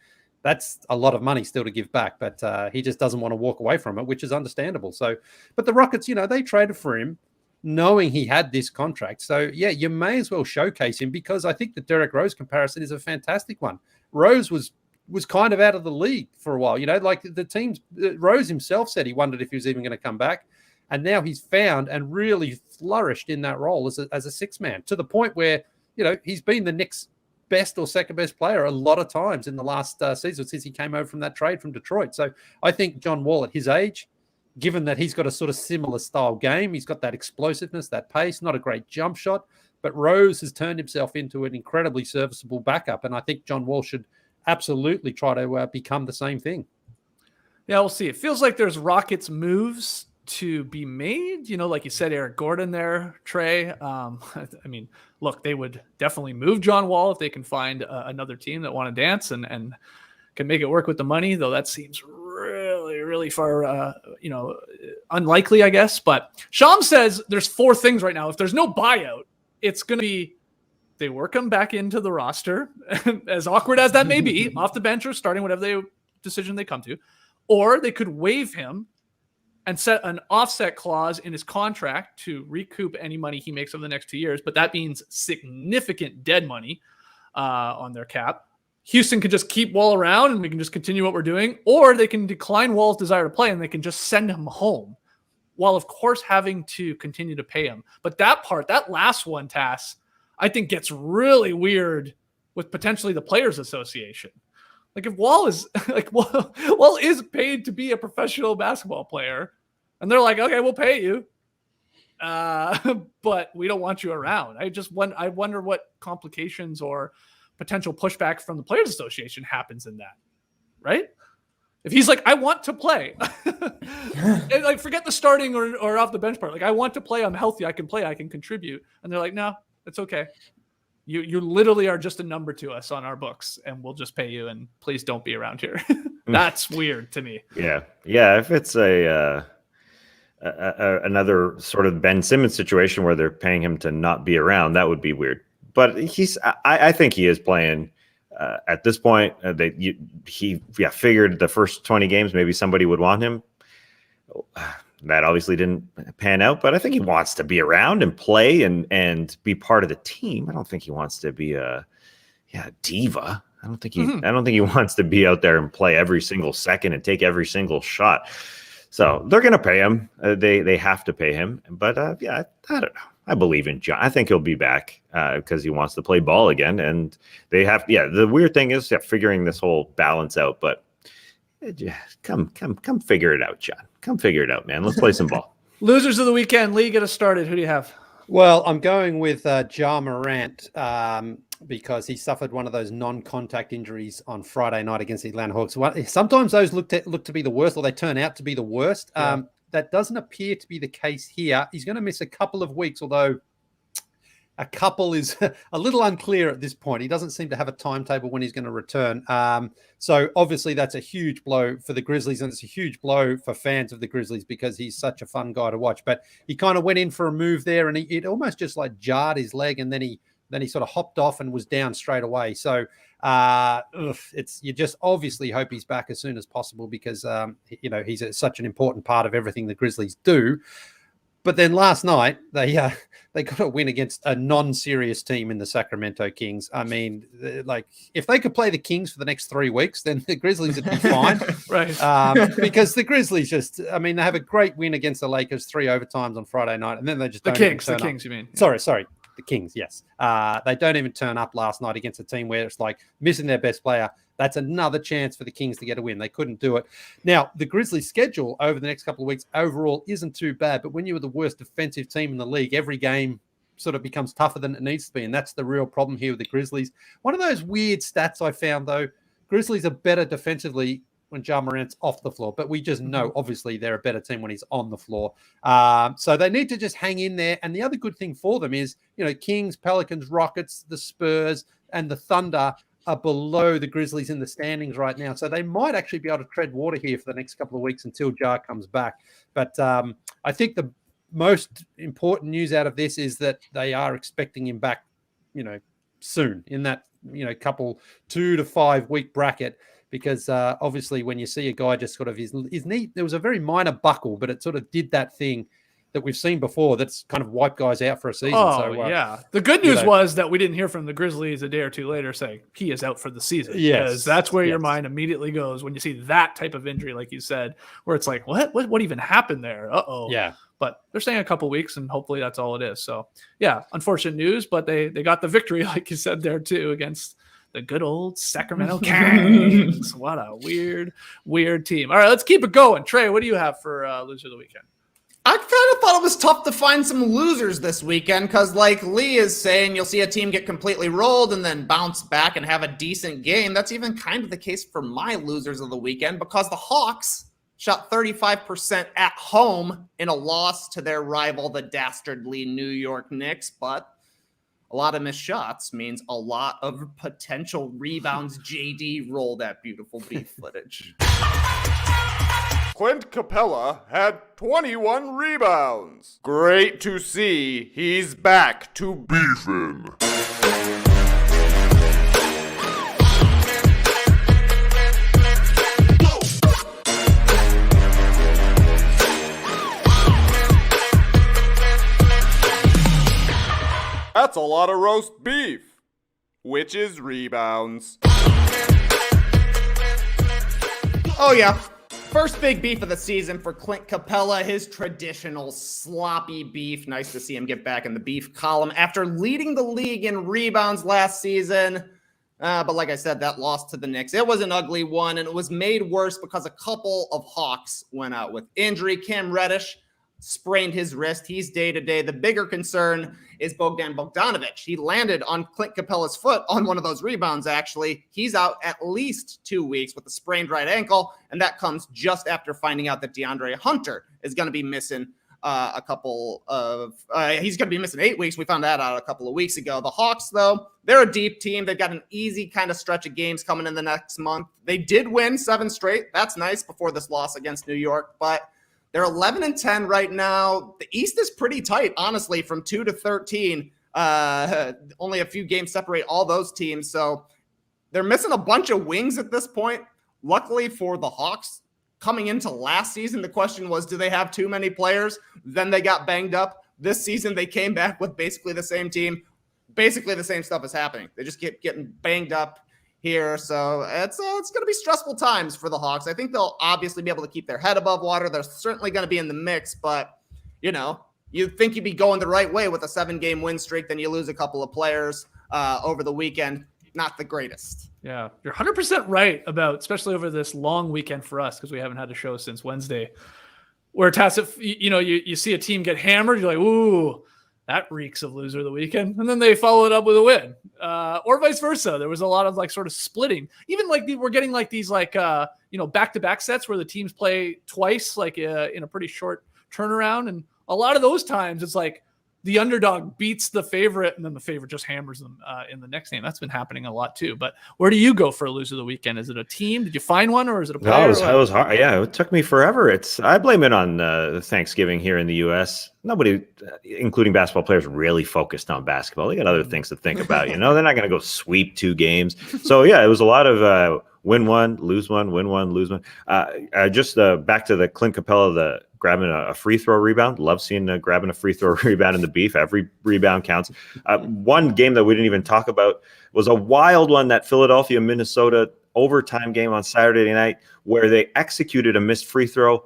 That's a lot of money still to give back, but he just doesn't want to walk away from it, which is understandable. So, but the Rockets, they traded for him knowing he had this contract. So yeah, you may as well showcase him because I think the Derrick Rose comparison is a fantastic one. Rose was kind of out of the league for a while, like the teams, Rose himself said he wondered if he was even going to come back. And now he's found and really flourished in that role as a six man to the point where, he's been the Knicks' best or second best player a lot of times in the last season since he came over from that trade from Detroit. So I think John Wall at his age, given that he's got a sort of similar style game, he's got that explosiveness, that pace, not a great jump shot, but Rose has turned himself into an incredibly serviceable backup. And I think John Wall should absolutely try to become the same thing. Yeah, we'll see. It feels like there's Rockets moves to be made, like you said, Eric Gordon there, Trey. I mean, look, they would definitely move John Wall if they can find another team that want to dance and can make it work with the money, though that seems really far, unlikely, I guess. But Sham says there's 4 things right now. If there's no buyout, it's going to be they work him back into the roster, as awkward as that may be, off the bench or starting, whatever decision they come to, or they could waive him and set an offset clause in his contract to recoup any money he makes over the next 2 years. But that means significant dead money on their cap. Houston could just keep Wall around and we can just continue what we're doing, or they can decline Wall's desire to play and they can just send him home while, of course, having to continue to pay him. But that last one, Tass, I think gets really weird with potentially the Players Association. Like if Wall is Wall is paid to be a professional basketball player and they're like, okay, we'll pay you. But we don't want you around. I wonder what complications or potential pushback from the Players Association happens in that, right? If he's like, I want to play, and like forget the starting or off the bench part. Like I want to play, I'm healthy, I can play, I can contribute. And they're like, no, it's okay. You literally are just a number to us on our books and we'll just pay you and please don't be around here. That's weird to me. Yeah. If it's another sort of Ben Simmons situation where they're paying him to not be around, that would be weird. But I think he is playing at this point. He figured the first 20 games maybe somebody would want him. that obviously didn't pan out, but I think he wants to be around and play and be part of the team. I don't think he wants to be a diva. I don't think he wants to be out there and play every single second and take every single shot. So they're going to pay him. They have to pay him. But I don't know. I believe in John. I think he'll be back because he wants to play ball again. And they have, the weird thing is figuring this whole balance out. But come figure it out, John. Come figure it out, man. Let's play some ball. Losers of the weekend. Leigh, get us started. Who do you have? Well, I'm going with Ja Morant because he suffered one of those non-contact injuries on Friday night against the Atlanta Hawks. Sometimes those look to be the worst, or they turn out to be the worst. Yeah. That doesn't appear to be the case here. He's going to miss a couple of weeks, although a couple is a little unclear at this point. He doesn't seem to have a timetable when he's going to return. So obviously that's a huge blow for the Grizzlies, and it's a huge blow for fans of the Grizzlies because he's such a fun guy to watch. But he kind of went in for a move there, and it almost just like jarred his leg, and then he sort of hopped off and was down straight away. So you just obviously hope he's back as soon as possible because he's such an important part of everything the Grizzlies do. But then last night they got a win against a non-serious team in the Sacramento Kings. I mean, like if they could play the Kings for the next 3 weeks, then the Grizzlies would be fine, right? Because the Grizzlies they have a great win against the Lakers, 3 overtimes on Friday night, and then they just the Kings, you mean? Sorry. The Kings, yes. They don't even turn up last night against a team where it's like missing their best player. That's another chance for the Kings to get a win. They couldn't do it. Now, the Grizzlies' schedule over the next couple of weeks overall isn't too bad, but when you're the worst defensive team in the league, every game sort of becomes tougher than it needs to be, and that's the real problem here with the Grizzlies. One of those weird stats I found, though, Grizzlies are better defensively when Ja Morant's off the floor, but we just know, obviously, they're a better team when he's on the floor. So they need to just hang in there. And the other good thing for them is, Kings, Pelicans, Rockets, the Spurs, and the Thunder are below the Grizzlies in the standings right now. So they might actually be able to tread water here for the next couple of weeks until Ja comes back. But I think the most important news out of this is that they are expecting him back, soon in that, couple 2 to 5 week bracket. Because obviously when you see a guy just sort of his knee, there was a very minor buckle, but it sort of did that thing that we've seen before that's kind of wiped guys out for a season. Yeah. The good news was that we didn't hear from the Grizzlies a day or two later saying he is out for the season. Yes. Because that's where your mind immediately goes when you see that type of injury, like you said, where it's like, what even happened there? Uh-oh. Yeah. But they're saying a couple weeks, and hopefully that's all it is. So, yeah, unfortunate news, but they got the victory, like you said there, too, against the good old Sacramento Kings. What a weird team. All right, let's keep it going. Trey, what do you have for loser of the weekend? I kind of thought it was tough to find some losers this weekend because, like Leigh is saying, you'll see a team get completely rolled and then bounce back and have a decent game. That's even kind of the case for my losers of the weekend because the Hawks shot 35% at home in a loss to their rival, the dastardly New York Knicks, but a lot of missed shots means a lot of potential rebounds. JD, roll that beautiful beef footage. Clint Capela had 21 rebounds. Great to see he's back to beefing. That's a lot of roast beef, which is rebounds. Oh, yeah. First big beef of the season for Clint Capela, his traditional sloppy beef. Nice to see him get back in the beef column after leading the league in rebounds last season. But like I said, that loss to the Knicks, it was an ugly one, and it was made worse because a couple of Hawks went out with injury. Cam Reddish sprained his wrist. He's day-to-day. The bigger concern is Bogdan Bogdanović. He landed on Clint Capela's foot on one of those rebounds, actually. He's out at least 2 weeks with a sprained right ankle, and that comes just after finding out that DeAndre Hunter is going to be missing he's going to be missing 8 weeks. We found that out a couple of weeks ago. The Hawks, though, they're a deep team. They've got an easy kind of stretch of games coming in the next month. They did win 7 straight. That's nice before this loss against New York, but they're 11-10 right now. The East is pretty tight, honestly, from 2 to 13. Only a few games separate all those teams. So they're missing a bunch of wings at this point. Luckily for the Hawks, coming into last season, the question was, do they have too many players? Then they got banged up. This season, they came back with basically the same team. Basically, the same stuff is happening. They just keep getting banged up here. So it's going to be stressful times for the Hawks. I think they'll obviously be able to keep their head above water. They're certainly going to be in the mix, but, you'd think you'd be going the right way with a 7-game win streak. Then you lose a couple of players over the weekend. Not the greatest. Yeah, you're 100% right about, especially over this long weekend for us, because we haven't had a show since Wednesday, where tacit, you see a team get hammered, you're like, ooh, that reeks of loser of the weekend, and then they follow it up with a win, or vice versa. There was a lot of like sort of splitting. Even like we're getting like these like back-to-back sets where the teams play twice, like in a pretty short turnaround, and a lot of those times it's like the underdog beats the favorite, and then the favorite just hammers them in the next game. That's been happening a lot too. But where do you go for a loser of the weekend? Is it a team? Did you find one, or is it a player? No, it was hard. Yeah, it took me forever. I blame it on Thanksgiving here in the U.S. Nobody, including basketball players, really focused on basketball. They got other things to think about. They're not going to go sweep 2 games. So yeah, it was a lot of win one, lose one, win one, lose one. Just back to the Clint Capela, grabbing a free throw rebound. Love seeing grabbing a free throw rebound in the beef. Every rebound counts. One game that we didn't even talk about was a wild one, that Philadelphia-Minnesota overtime game on Saturday night, where they executed a missed free throw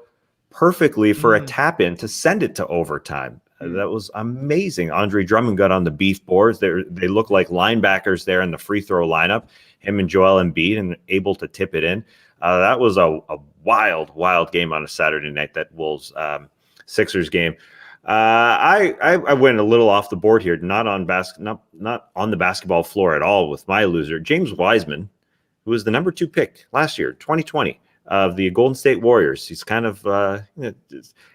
perfectly for a tap-in to send it to overtime. That was amazing. Andre Drummond got on the beef boards. They look like linebackers there in the free throw lineup, him and Joel Embiid, and able to tip it in. That was a wild game on a Saturday night, that Wolves Sixers game. I went a little off the board here, not on the basketball floor at all with my loser, James Wiseman, who was the number 2 pick last year, 2020, of the Golden State Warriors. He's kind of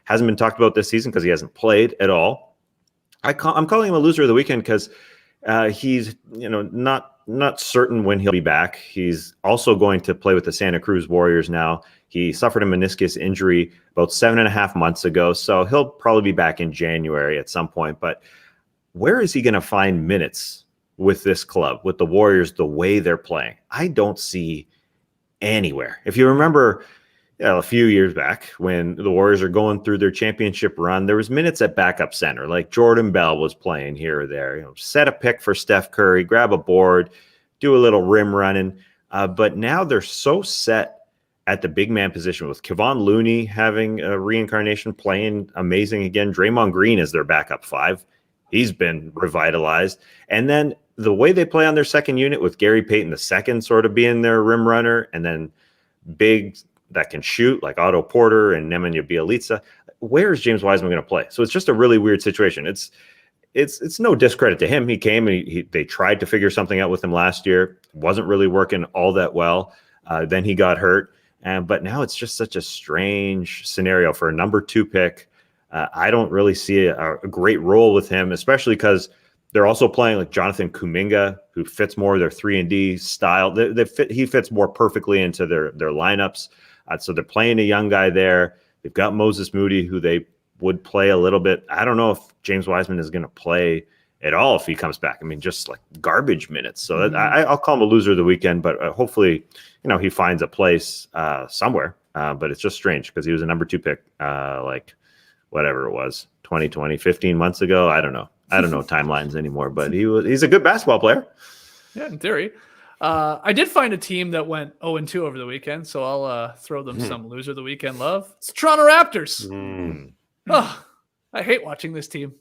hasn't been talked about this season because he hasn't played at all. I'm calling him a loser of the weekend because he's not certain when he'll be back. He's also going to play with the Santa Cruz Warriors now. He suffered a meniscus injury about 7.5 months ago, so he'll probably be back in January at some point. But where is he going to find minutes with this club, with the Warriors, the way they're playing? I don't see anywhere. If you remember a few years back when the Warriors are going through their championship run, there was minutes at backup center, like Jordan Bell was playing here or there. Set a pick for Steph Curry, grab a board, do a little rim running. But now they're so set at the big man position, with Kevon Looney having a reincarnation, playing amazing again. Draymond Green is their backup 5. He's been revitalized. And then the way they play on their second unit, with Gary Payton II sort of being their rim runner, and then big that can shoot like Otto Porter and Nemanja Bjelica. Where is James Wiseman going to play? So it's just a really weird situation. It's no discredit to him. He came and they tried to figure something out with him last year. It wasn't really working all that well. Then he got hurt. But now it's just such a strange scenario for a number 2 pick. I don't really see a great role with him, especially because they're also playing like Jonathan Kuminga, who fits more their 3-and-D style. He fits more perfectly into their lineups. So they're playing a young guy there. They've got Moses Moody, who they would play a little bit. I don't know if James Wiseman is going to play at all if he comes back. I mean, just like garbage minutes. So I'll call him a loser of the weekend, but hopefully, he finds a place somewhere. But it's just strange because he was a number 2 pick, like whatever it was, 2020, 15 months ago. I don't know timelines anymore, but he's a good basketball player. Yeah, in theory. I did find a team that went 0-2 over the weekend, so I'll throw them some loser of the weekend love. It's the Toronto Raptors. Oh, I hate watching this team.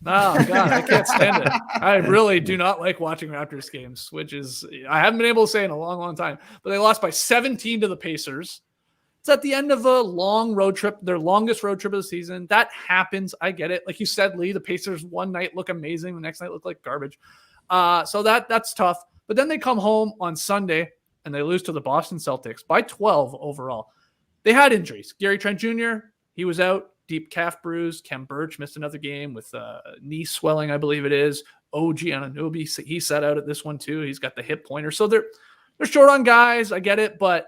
Oh, God, I can't stand it. I really do not like watching Raptors games, which is, I haven't been able to say in a long, long time, but they lost by 17 to the Pacers. It's at the end of a long road trip, their longest road trip of the season. That happens. I get it. Like you said, Leigh, the Pacers one night look amazing. The next night look like garbage. So that's tough. But then they come home on Sunday and they lose to the Boston Celtics by 12 overall. They had injuries. Gary Trent Jr., he was out, deep calf bruise. Kem Birch missed another game with knee swelling, I believe it is. OG Anunoby, he sat out at this one too. He's got the hip pointer. So they're short on guys. I get it. But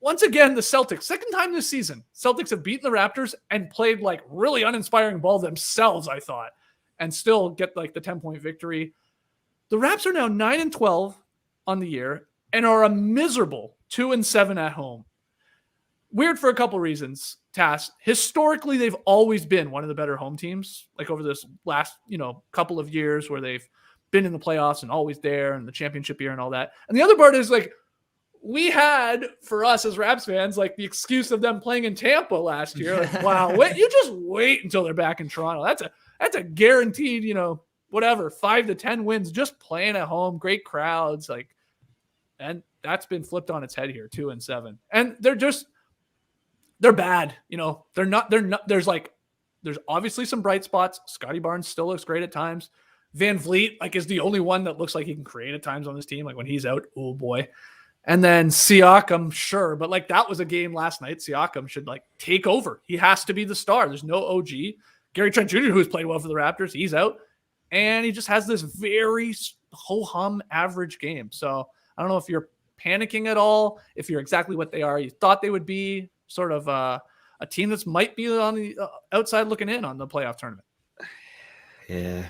once again, the Celtics, second time this season, Celtics have beaten the Raptors and played like really uninspiring ball themselves, I thought, and still get like the 10-point victory. The Raps are now 9-12 on the year and are a miserable 2-7 at home. weird for a couple reasons. Tass, historically, they've always been one of the better home teams, like over this last, couple of years where they've been in the playoffs and always there and the championship year and all that. And the other part is like, we had, for us as Raps fans, like the excuse of them playing in Tampa last year. Like, wow, you just wait until they're back in Toronto. That's a guaranteed, 5 to 10 wins just playing at home, great crowds, and that's been flipped on its head here, 2-7. And they're bad. They're not, there's obviously some bright spots. Scotty Barnes still looks great at times. Van Vliet, is the only one that looks like he can create at times on this team. Like when he's out, oh boy. And then Siakam, sure. But that was a game last night. Siakam should take over. He has to be the star. There's no OG. Gary Trent Jr., who's played well for the Raptors, he's out. And he just has this very ho-hum average game. So I don't know if you're panicking at all, if you're exactly what they are. You thought they would be sort of a team that might be on the outside looking in on the playoff tournament. Yeah.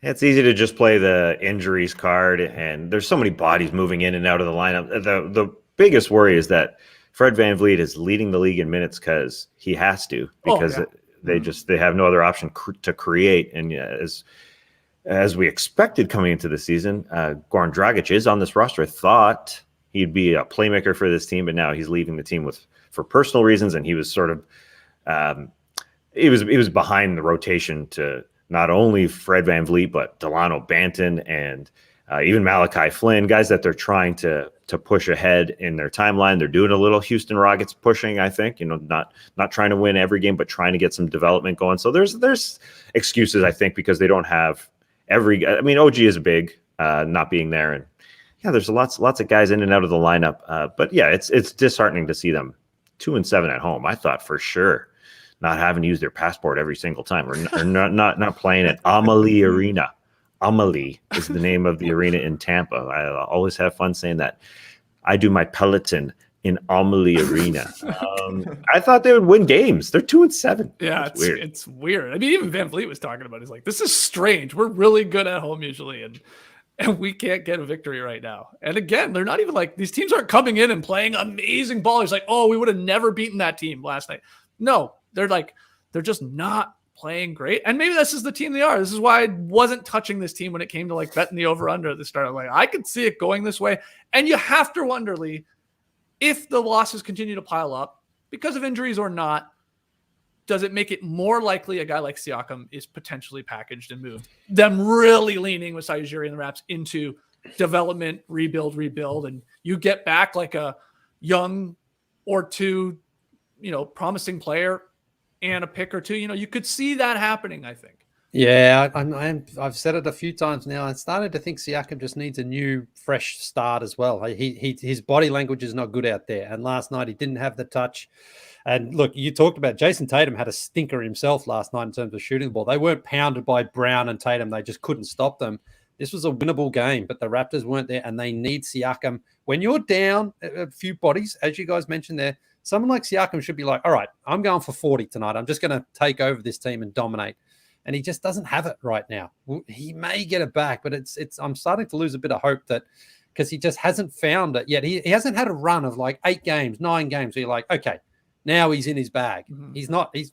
It's easy to just play the injuries card, and there's so many bodies moving in and out of the lineup. The biggest worry is that Fred VanVleet is leading the league in minutes because he has to, because they have no other option to create. And as we expected coming into the season, Goran Dragic is on this roster. I thought he'd be a playmaker for this team, but now he's leaving the team for personal reasons, and he was sort of he was behind the rotation to not only Fred VanVleet, but Delano Banton and even Malachi Flynn, guys that they're trying to push ahead in their timeline. They're doing a little Houston Rockets pushing, I think, not trying to win every game, but trying to get some development going. So there's excuses, I think, because they don't have OG is big, not being there. And there's lots of guys in and out of the lineup. But it's disheartening to see them 2-7 at home. I thought for sure not having to use their passport every single time, or not playing at Amalie Arena. Amalie is the name of the arena in Tampa. I always have fun saying that. I do my Peloton in Amalie Arena. I thought they would win games. They're 2-7. Yeah, it's weird. I mean, even Van Vliet was talking about it. He's like, this is strange. We're really good at home usually, and we can't get a victory right now. And again, they're not even these teams aren't coming in and playing amazing ball. He's like, oh, we would have never beaten that team last night. No, they're just not playing great. And maybe this is the team they are. This is why I wasn't touching this team when it came to betting the over-under at the start. I could see it going this way. And you have to wonder, Leigh, if the losses continue to pile up because of injuries or not, does it make it more likely a guy like Siakam is potentially packaged and moved? Them really leaning with Masai Ujiri and the Raps into development, rebuild, and you get back a young or two, promising player and a pick or two. You could see that happening, I think. Yeah, I've said it a few times now. I started to think Siakam just needs a new, fresh start as well. His body language is not good out there. And last night he didn't have the touch. And look, you talked about Jason Tatum had a stinker himself last night in terms of shooting the ball. They weren't pounded by Brown and Tatum. They just couldn't stop them. This was a winnable game, but the Raptors weren't there, and they need Siakam. When you're down a few bodies, as you guys mentioned there, someone like Siakam should be like, all right, I'm going for 40 tonight. I'm just going to take over this team and dominate. And he just doesn't have it right now. He may get it back, but I'm starting to lose a bit of hope that because he just hasn't found it yet. He hasn't had a run of 8 games, 9 games where you're like, okay, now he's in his bag. Mm-hmm. He's not. He's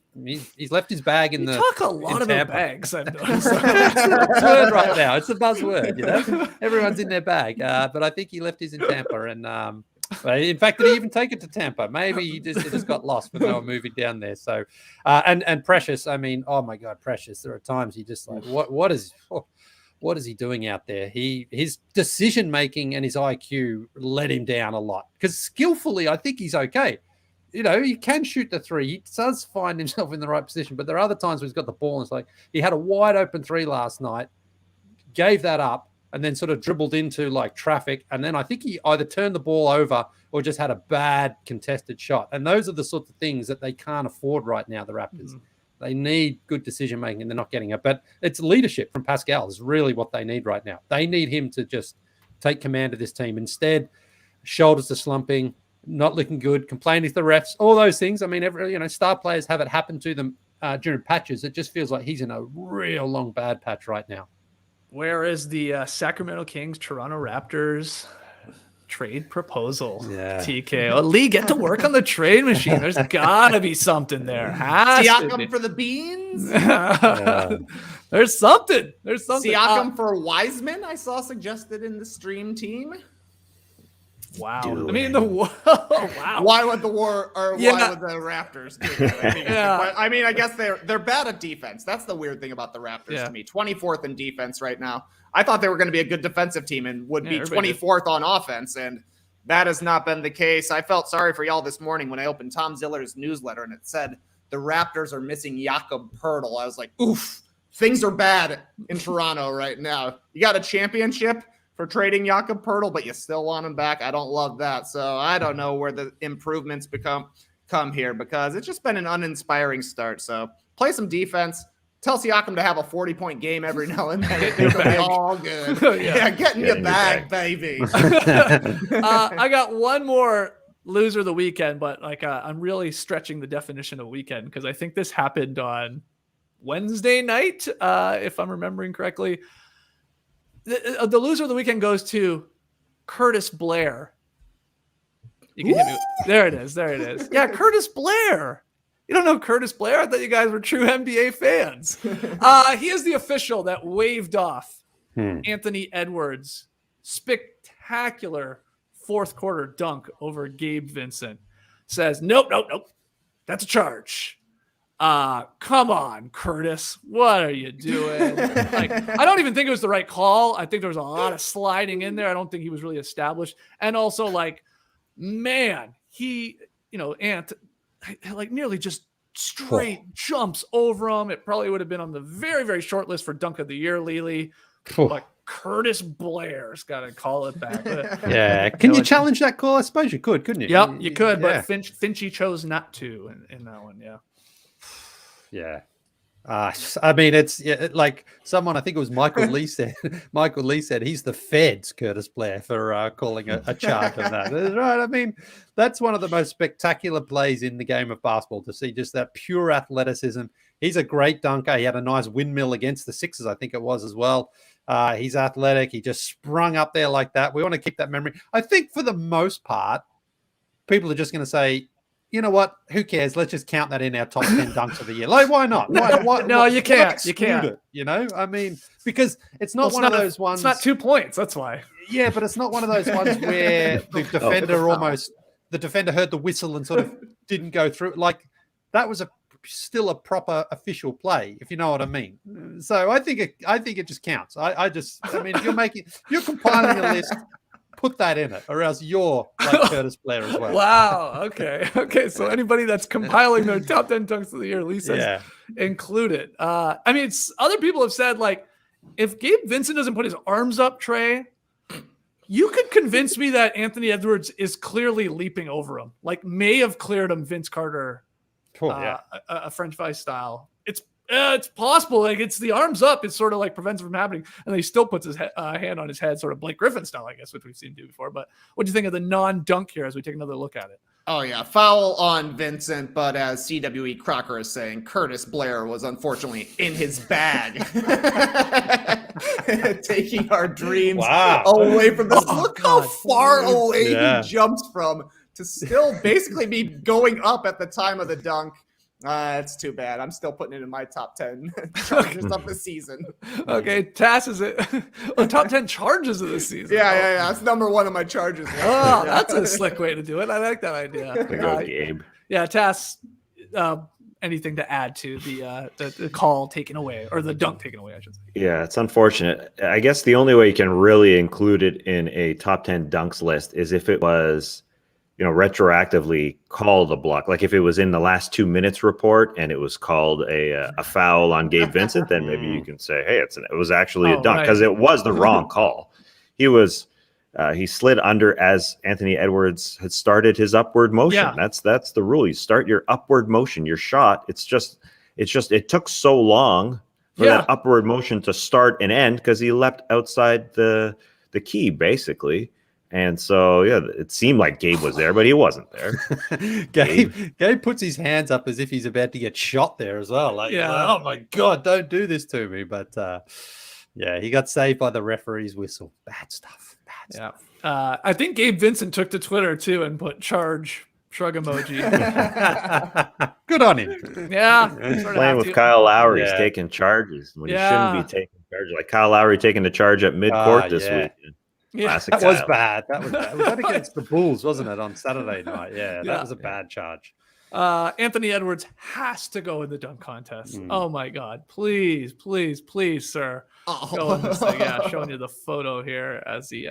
left his bag in the. Talk a lot about bags. I've noticed. It's the buzzword right now. It's the buzzword. Everyone's in their bag. But I think he left his in Tampa, and in fact, did he even take it to Tampa? Maybe he just got lost when they were moving down there. So, and Precious. I mean, oh my God, Precious. There are times you just what is he doing out there? His decision making and his IQ let him down a lot. Because skillfully, I think he's okay. He can shoot the three. He does find himself in the right position, but there are other times where he's got the ball and it's he had a wide open three last night, gave that up, and then sort of dribbled into traffic. And then I think he either turned the ball over or just had a bad contested shot. And those are the sorts of things that they can't afford right now, the Raptors. Mm-hmm. They need good decision making and they're not getting it. But it's leadership from Pascal is really what they need right now. They need him to just take command of this team. Instead, shoulders are slumping, not looking good, complaining to the refs, all those things. I mean, star players have it happen to them during patches. It just feels like he's in a real long bad patch right now. Where is the Sacramento Kings-Toronto Raptors trade proposal. Yeah. TKO. Leigh, get to work on the trade machine. There's gotta be something there. Has to Siakam be. for the beans. There's something. There's something. Siakam for Wiseman, I saw suggested in the stream team. Wow. Dude. I mean, wow. Why would the Why would the Raptors do that? Yeah. I mean, I guess they're bad at defense. That's the weird thing about the Raptors Yeah. to me. 24th in defense right now. I thought they were going to be a good defensive team and would be everybody did. 24th on offense, and that has not been the case. I felt sorry for y'all this morning when I opened Tom Ziller's newsletter and it said the Raptors are missing Jakob Poeltl. I was like, oof, things are bad in Toronto right now. You got a championship for trading Jakob Poeltl, but you still want him back. I don't love that. So I don't know where the improvements come here because it's just been an uninspiring start. So play some defense. Tell Siakam to have a 40-point game every now and then. It'll be all good. Yeah, get in your bag, baby. I got one more loser of the weekend, but I'm really stretching the definition of weekend because I think this happened on Wednesday night, if I'm remembering correctly. The loser of the weekend goes to Curtis Blair. You can hit me. There it is. Yeah, Curtis Blair. You don't know Curtis Blair? I thought you guys were true NBA fans. He is the official that waved off Anthony Edwards' spectacular fourth quarter dunk over Gabe Vincent. Says, nope. That's a charge. Come on, Curtis. What are you doing? I don't even think it was the right call. I think there was a lot of sliding in there. I don't think he was really established. And also, man, he, Ant, nearly just straight jumps over him. It probably would have been on the very, very short list for Dunk of the Year, Leigh. But Curtis Blair's got to call it back. Yeah. Can you challenge that call? I suppose you could, couldn't you? Yep, you could, but Finchy chose not to in that one. Yeah. Yeah. I mean, it's like someone, I think it was Michael Leigh said, he's the feds, Curtis Blair, for calling a charge on that. Right. I mean, that's one of the most spectacular plays in the game of basketball to see just that pure athleticism. He's a great dunker. He had a nice windmill against the Sixers, I think it was as well. He's athletic. He just sprung up there like that. We want to keep that memory. I think for the most part, people are just going to say, you know what? Who cares? Let's just count that in our top 10 dunks of the year. Why not? No, you can't. You can't. It, I mean, because it's not one of those ones. It's not 2 points. That's why. Yeah, but it's not one of those ones where the defender heard the whistle and sort of didn't go through. That was still a proper official play, if you know what I mean. So I think it just counts. I mean, if you're compiling a list, put that in it, or else you're like Curtis Blair as well. Wow. Okay. So anybody that's compiling their top 10 dunks of the year, Leigh says, include it. I mean, other people have said, if Gabe Vincent doesn't put his arms up, Trey, you could convince me that Anthony Edwards is clearly leaping over him. May have cleared him Vince Carter, a French Vice style. It's possible. It's the arms up. It's sort of prevents it from happening. And he still puts his hand on his head, sort of Blake Griffin style, I guess, which we've seen do before. But what do you think of the non-dunk here as we take another look at it? Oh, yeah. Foul on Vincent, but as CWE Crocker is saying, Curtis Blair was unfortunately in his bag. Taking our dreams away from this. Look how far away he jumps from to still basically be going up at the time of the dunk. It's too bad. I'm still putting it in my top 10 charges of the season. Okay, Tass is it? Top 10 charges of the season. Yeah. That's number one of my charges. Oh, that's a slick way to do it. I like that idea. Gabe. Yeah, Tass. Anything to add to the call taken away, or the dunk taken away, I should say. Yeah, it's unfortunate. I guess the only way you can really include it in a top 10 dunks list is if it was, retroactively called a block. If it was in the last 2 minutes report and it was called a foul on Gabe Vincent, then maybe you can say, hey, it was actually a dunk, because it was the wrong call. He slid under as Anthony Edwards had started his upward motion. Yeah. That's the rule. You start your upward motion, your shot. It took so long for that upward motion to start and end because he leapt outside the key, basically. And so, it seemed like Gabe was there, but he wasn't there. Gabe puts his hands up as if he's about to get shot there as well. Oh my God, don't do this to me. But he got saved by the referee's whistle. Bad stuff. I think Gabe Vincent took to Twitter too and put charge shrug emoji. Good on him. Yeah. Playing with Kyle Lowry, he's Yeah. taking charges when he Yeah. shouldn't be taking charges. Like Kyle Lowry taking the charge at midcourt this yeah. weekend. Yeah. Classic That was Kyle. bad. That was bad. Was that against the Bulls, wasn't it, on Saturday night? Yeah, that was a bad charge. Anthony Edwards has to go in the dunk contest. Oh my God. Please, please, please, sir. Go in this thing. Yeah, showing you the photo here as he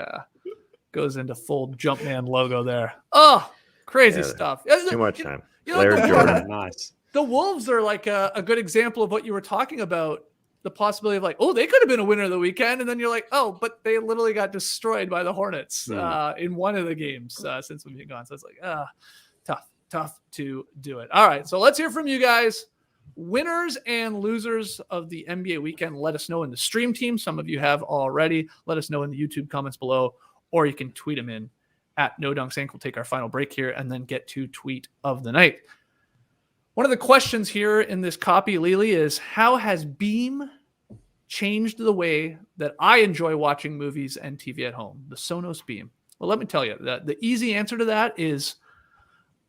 goes into full Jumpman logo there. Oh, crazy stuff. Too much time. You know, Blair Jordan. Nice. The Wolves are like a good example of what you were talking about. The possibility of like, oh, they could have been a winner of the weekend. And then you're like, oh, but they literally got destroyed by the Hornets in one of the games since we've been gone. So it's like, tough to do it. All right. So let's hear from you guys. Winners and losers of the NBA weekend. Let us know in the stream team. Some of you have already. Let us know in the YouTube comments below, or you can tweet them in at No Dunks Inc. We'll take our final break here and then get to tweet of the night. One of the questions here in this copy, Leigh, is how has Beam changed the way that I enjoy watching movies and TV at home? The Sonos Beam. Well, let me tell you, the easy answer to that is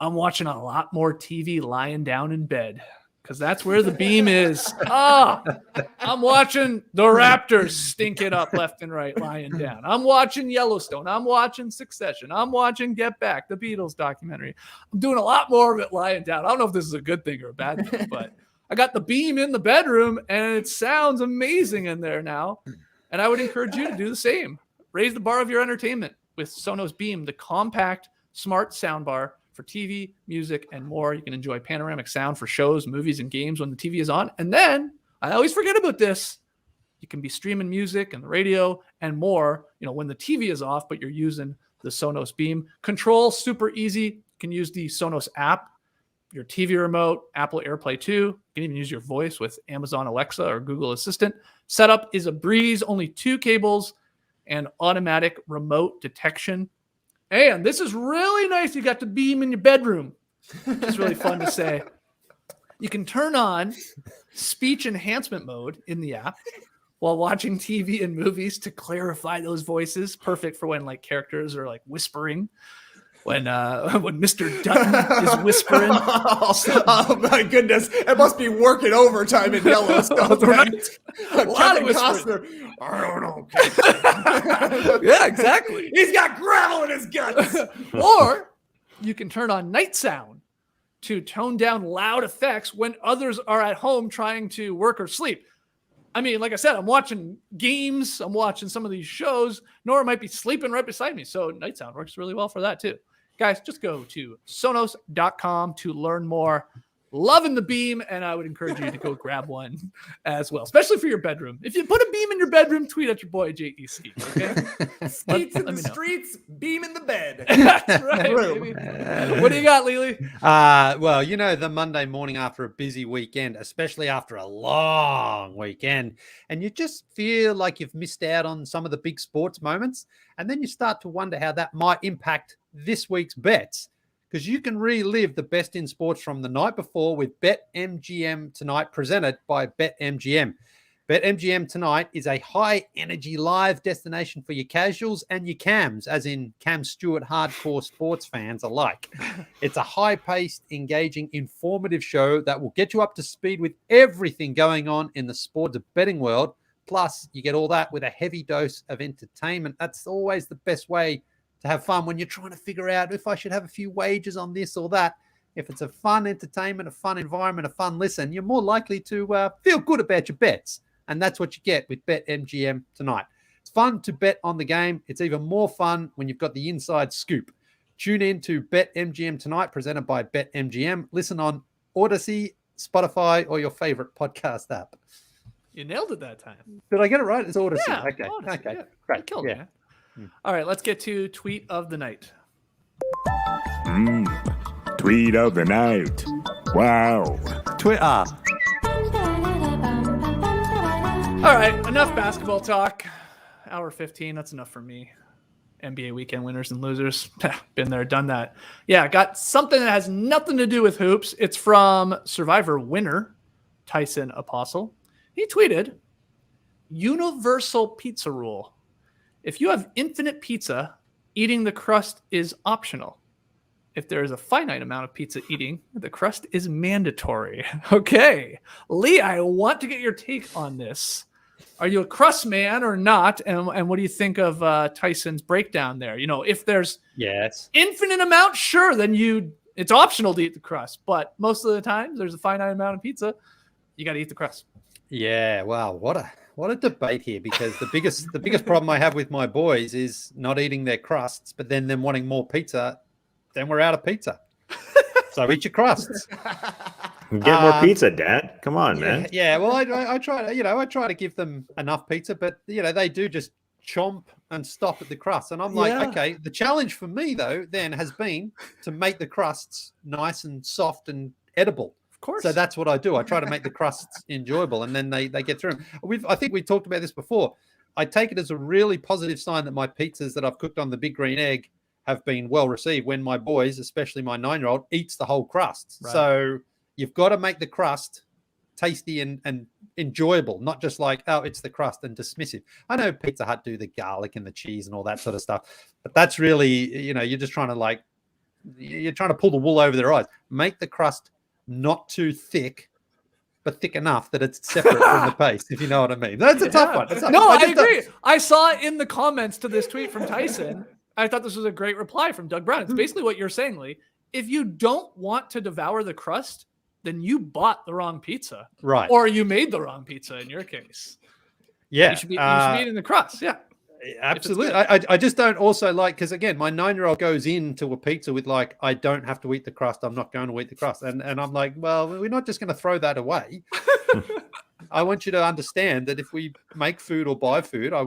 I'm watching a lot more TV lying down in bed because that's where the Beam is. I'm watching the Raptors stink it up left and right lying down. I'm watching Yellowstone. I'm watching Succession. I'm watching Get Back, the Beatles documentary. I'm doing a lot more of it lying down. I don't know if this is a good thing or a bad thing, but I got the Beam in the bedroom and it sounds amazing in there now. And I would encourage you to do the same. Raise the bar of your entertainment with Sonos Beam, the compact, smart soundbar for TV, music, and more. You can enjoy panoramic sound for shows, movies, and games when the TV is on. And then, I always forget about this, you can be streaming music and the radio and more, when the TV is off, but you're using the Sonos Beam. Control, super easy. You can use the Sonos app, your TV remote, Apple AirPlay 2. You can even use your voice with Amazon Alexa or Google Assistant. Setup is a breeze, only 2 cables and automatic remote detection. And this is really nice. You got the Beam in your bedroom. It's really fun to say. You can turn on speech enhancement mode in the app while watching TV and movies to clarify those voices. Perfect for when characters are whispering. When Mr. Dutton is whispering. Oh my goodness. It must be working overtime in Yellowstone. Right? A lot Kevin of Costner. I don't know. Yeah, exactly. He's got gravel in his guts. Or you can turn on night sound to tone down loud effects when others are at home trying to work or sleep. I mean, like I said, I'm watching games. I'm watching some of these shows. Nora might be sleeping right beside me. So night sound works really well for that too. Guys, just go to Sonos.com to learn more. Loving the Beam, and I would encourage you to go grab one as well, especially for your bedroom. If you put a Beam in your bedroom, tweet at your boy J.E. Skeets, okay? Skeets in the streets, Beam in the bed. That's right, baby. What do you got, Leigh? Well, the Monday morning after a busy weekend, especially after a long weekend, and you just feel like you've missed out on some of the big sports moments, and then you start to wonder how that might impact this week's bets. Because you can relive the best in sports from the night before with BetMGM Tonight, presented by BetMGM. BetMGM Tonight is a high-energy live destination for your casuals and your cams, as in Cam Stewart hardcore sports fans alike. It's a high-paced, engaging, informative show that will get you up to speed with everything going on in the sports betting world. Plus, you get all that with a heavy dose of entertainment. That's always the best way to have fun when you're trying to figure out if I should have a few wagers on this or that. If it's a fun entertainment, a fun environment, a fun listen, you're more likely to feel good about your bets. And that's what you get with BetMGM Tonight. It's fun to bet on the game. It's even more fun when you've got the inside scoop. Tune in to BetMGM Tonight, presented by BetMGM. Listen on Odyssey, Spotify, or your favorite podcast app. You nailed it that time. Did I get it right? It's Odyssey. Yeah, Okay. Odyssey, Okay. yeah. Great. You killed Yeah. it, man. All right, let's get to tweet of the night. Tweet of the night. Wow. Twitter. All right, enough basketball talk. Hour 15, that's enough for me. NBA weekend winners and losers. Been there, done that. Yeah, got something that has nothing to do with hoops. It's from Survivor winner, Tyson Apostle. He tweeted, universal pizza rule. If you have infinite pizza, eating the crust is optional. If there is a finite amount of pizza eating, the crust is mandatory. Okay. Leigh, I want to get your take on this. Are you a crust man or not? And what do you think of Tyson's breakdown there? If there's infinite amount, sure, then it's optional to eat the crust. But most of the time, there's a finite amount of pizza. You got to eat the crust. Yeah, wow, what a debate here, because the biggest problem I have with my boys is not eating their crusts, but then them wanting more pizza. Then we're out of pizza. So eat your crusts. Get more pizza, Dad. Come on, man. Yeah. Well, I try to give them enough pizza, but they do just chomp and stop at the crust. And I'm like, okay, the challenge for me though then has been to make the crusts nice and soft and edible. Of course. So that's what I do. I try to make the crusts enjoyable, and then they get through them. I think we talked about this before. I take it as a really positive sign that my pizzas that I've cooked on the Big Green Egg have been well received when my boys, especially my 9-year-old, eats the whole crust. Right. So you've got to make the crust tasty and enjoyable, not just like, oh, it's the crust and dismissive. I know Pizza Hut do the garlic and the cheese and all that sort of stuff, but that's really, you're just trying to pull the wool over their eyes. Make the crust not too thick, but thick enough that it's separate from the paste, if you know what I mean. That's a tough one. No, I agree. I saw it in the comments to this tweet from Tyson. I thought this was a great reply from Doug Brown. It's basically what you're saying, Leigh. If you don't want to devour the crust, then you bought the wrong pizza. Right. Or you made the wrong pizza in your case. Yeah. You should be eating the crust. Yeah. Absolutely. I just don't also like, because again, my 9-year-old goes into a pizza with like, I don't have to eat the crust. I'm not going to eat the crust. And I'm like, well, we're not just going to throw that away. I want you to understand that if we make food or buy food, I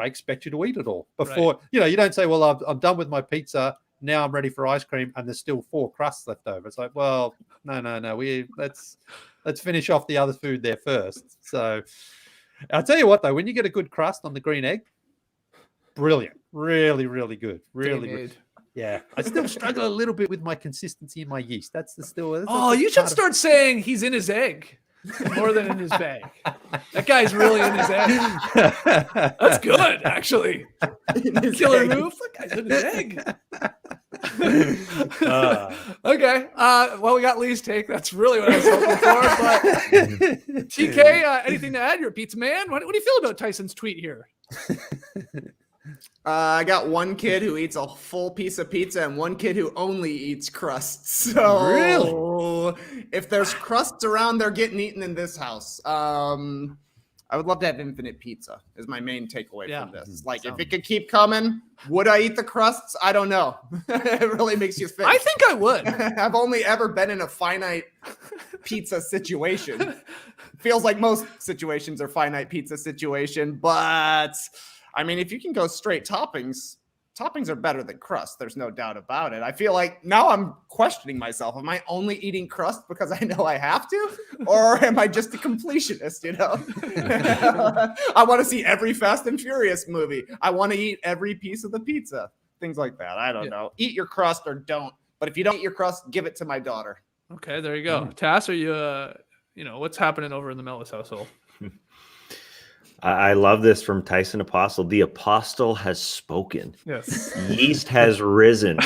expect you to eat it all before, you don't say, well, I'm done with my pizza. Now I'm ready for ice cream. And there's still 4 crusts left over. It's like, well, no. Let's finish off the other food there first. So I'll tell you what, though, when you get a good crust on the green egg, brilliant. Really, really good. Really good. Yeah. I still struggle a little bit with my consistency in my yeast. You should start saying he's in his egg more than in his bag. That guy's really in his egg. That's good, actually. Killer move. That guy's in his egg. Okay. Well, we got Leigh's take. That's really what I was hoping for. But TK, anything to add? You're a pizza man. What do you feel about Tyson's tweet here? I got one kid who eats a full piece of pizza and one kid who only eats crusts. So really, if there's crusts around, they're getting eaten in this house. I would love to have infinite pizza is my main takeaway from this. Like, if it could keep coming, would I eat the crusts? I don't know. It really makes you think. I think I would. I've only ever been in a finite pizza situation. Feels like most situations are finite pizza situation, but I mean, if you can go straight toppings are better than crust. There's no doubt about it. I feel like now I'm questioning myself. Am I only eating crust because I know I have to? Or am I just a completionist, I want to see every Fast and Furious movie. I want to eat every piece of the pizza. Things like that. I don't know. Eat your crust or don't. But if you don't eat your crust, give it to my daughter. Okay, there you go. Tass, are you, what's happening over in the Mellis household? I love this from Tyson Apostle. The apostle has spoken. Yes. Yeast has risen.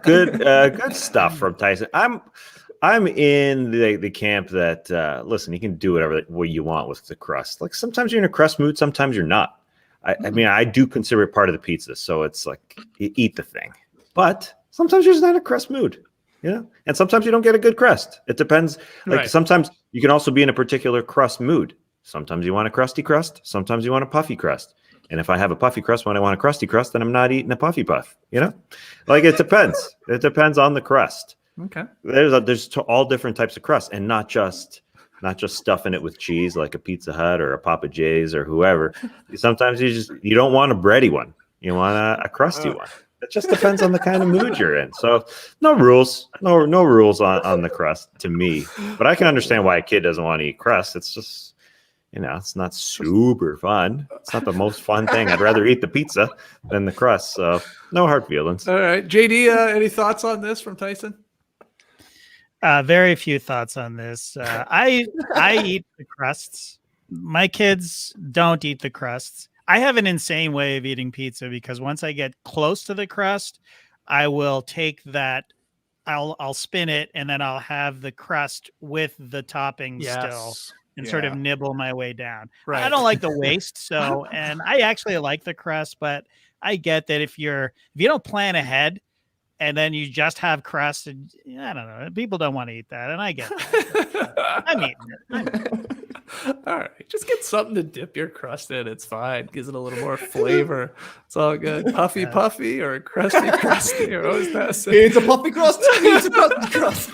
Good stuff from Tyson. I'm in the camp that listen, you can do what you want with the crust. Like sometimes you're in a crust mood, sometimes you're not. I mean, I do consider it part of the pizza, so it's like you eat the thing. But sometimes you're just not in a crust mood. And sometimes you don't get a good crust. It depends. Like sometimes you can also be in a particular crust mood. Sometimes you want a crusty crust. Sometimes you want a puffy crust. And if I have a puffy crust when I want a crusty crust, then I'm not eating a puffy puff. Like it depends. It depends on the crust. Okay. There's all different types of crust, and not just stuffing it with cheese like a Pizza Hut or a Papa J's or whoever. Sometimes you don't want a bready one. You want a crusty one. It just depends on the kind of mood you're in. So no rules on the crust to me. But I can understand why a kid doesn't want to eat crust. It's just, it's not super fun. It's not the most fun thing. I'd rather eat the pizza than the crust. So no hard feelings. All right. JD, any thoughts on this from Tyson? Very few thoughts on this. I eat the crusts. My kids don't eat the crusts. I have an insane way of eating pizza because once I get close to the crust, I will take that. I'll spin it and then I'll have the crust with the toppings still and sort of nibble my way down. I don't like the waste. So, and I actually like the crust, but I get that if you don't plan ahead and then you just have crust, and I don't know, people don't want to eat that. And I get that. I'm eating it. All right, just get something to dip your crust in. It's fine. Gives it a little more flavor. It's all good. Puffy or crusty, or what was that say? It's a puffy crust. It's a puffy crust.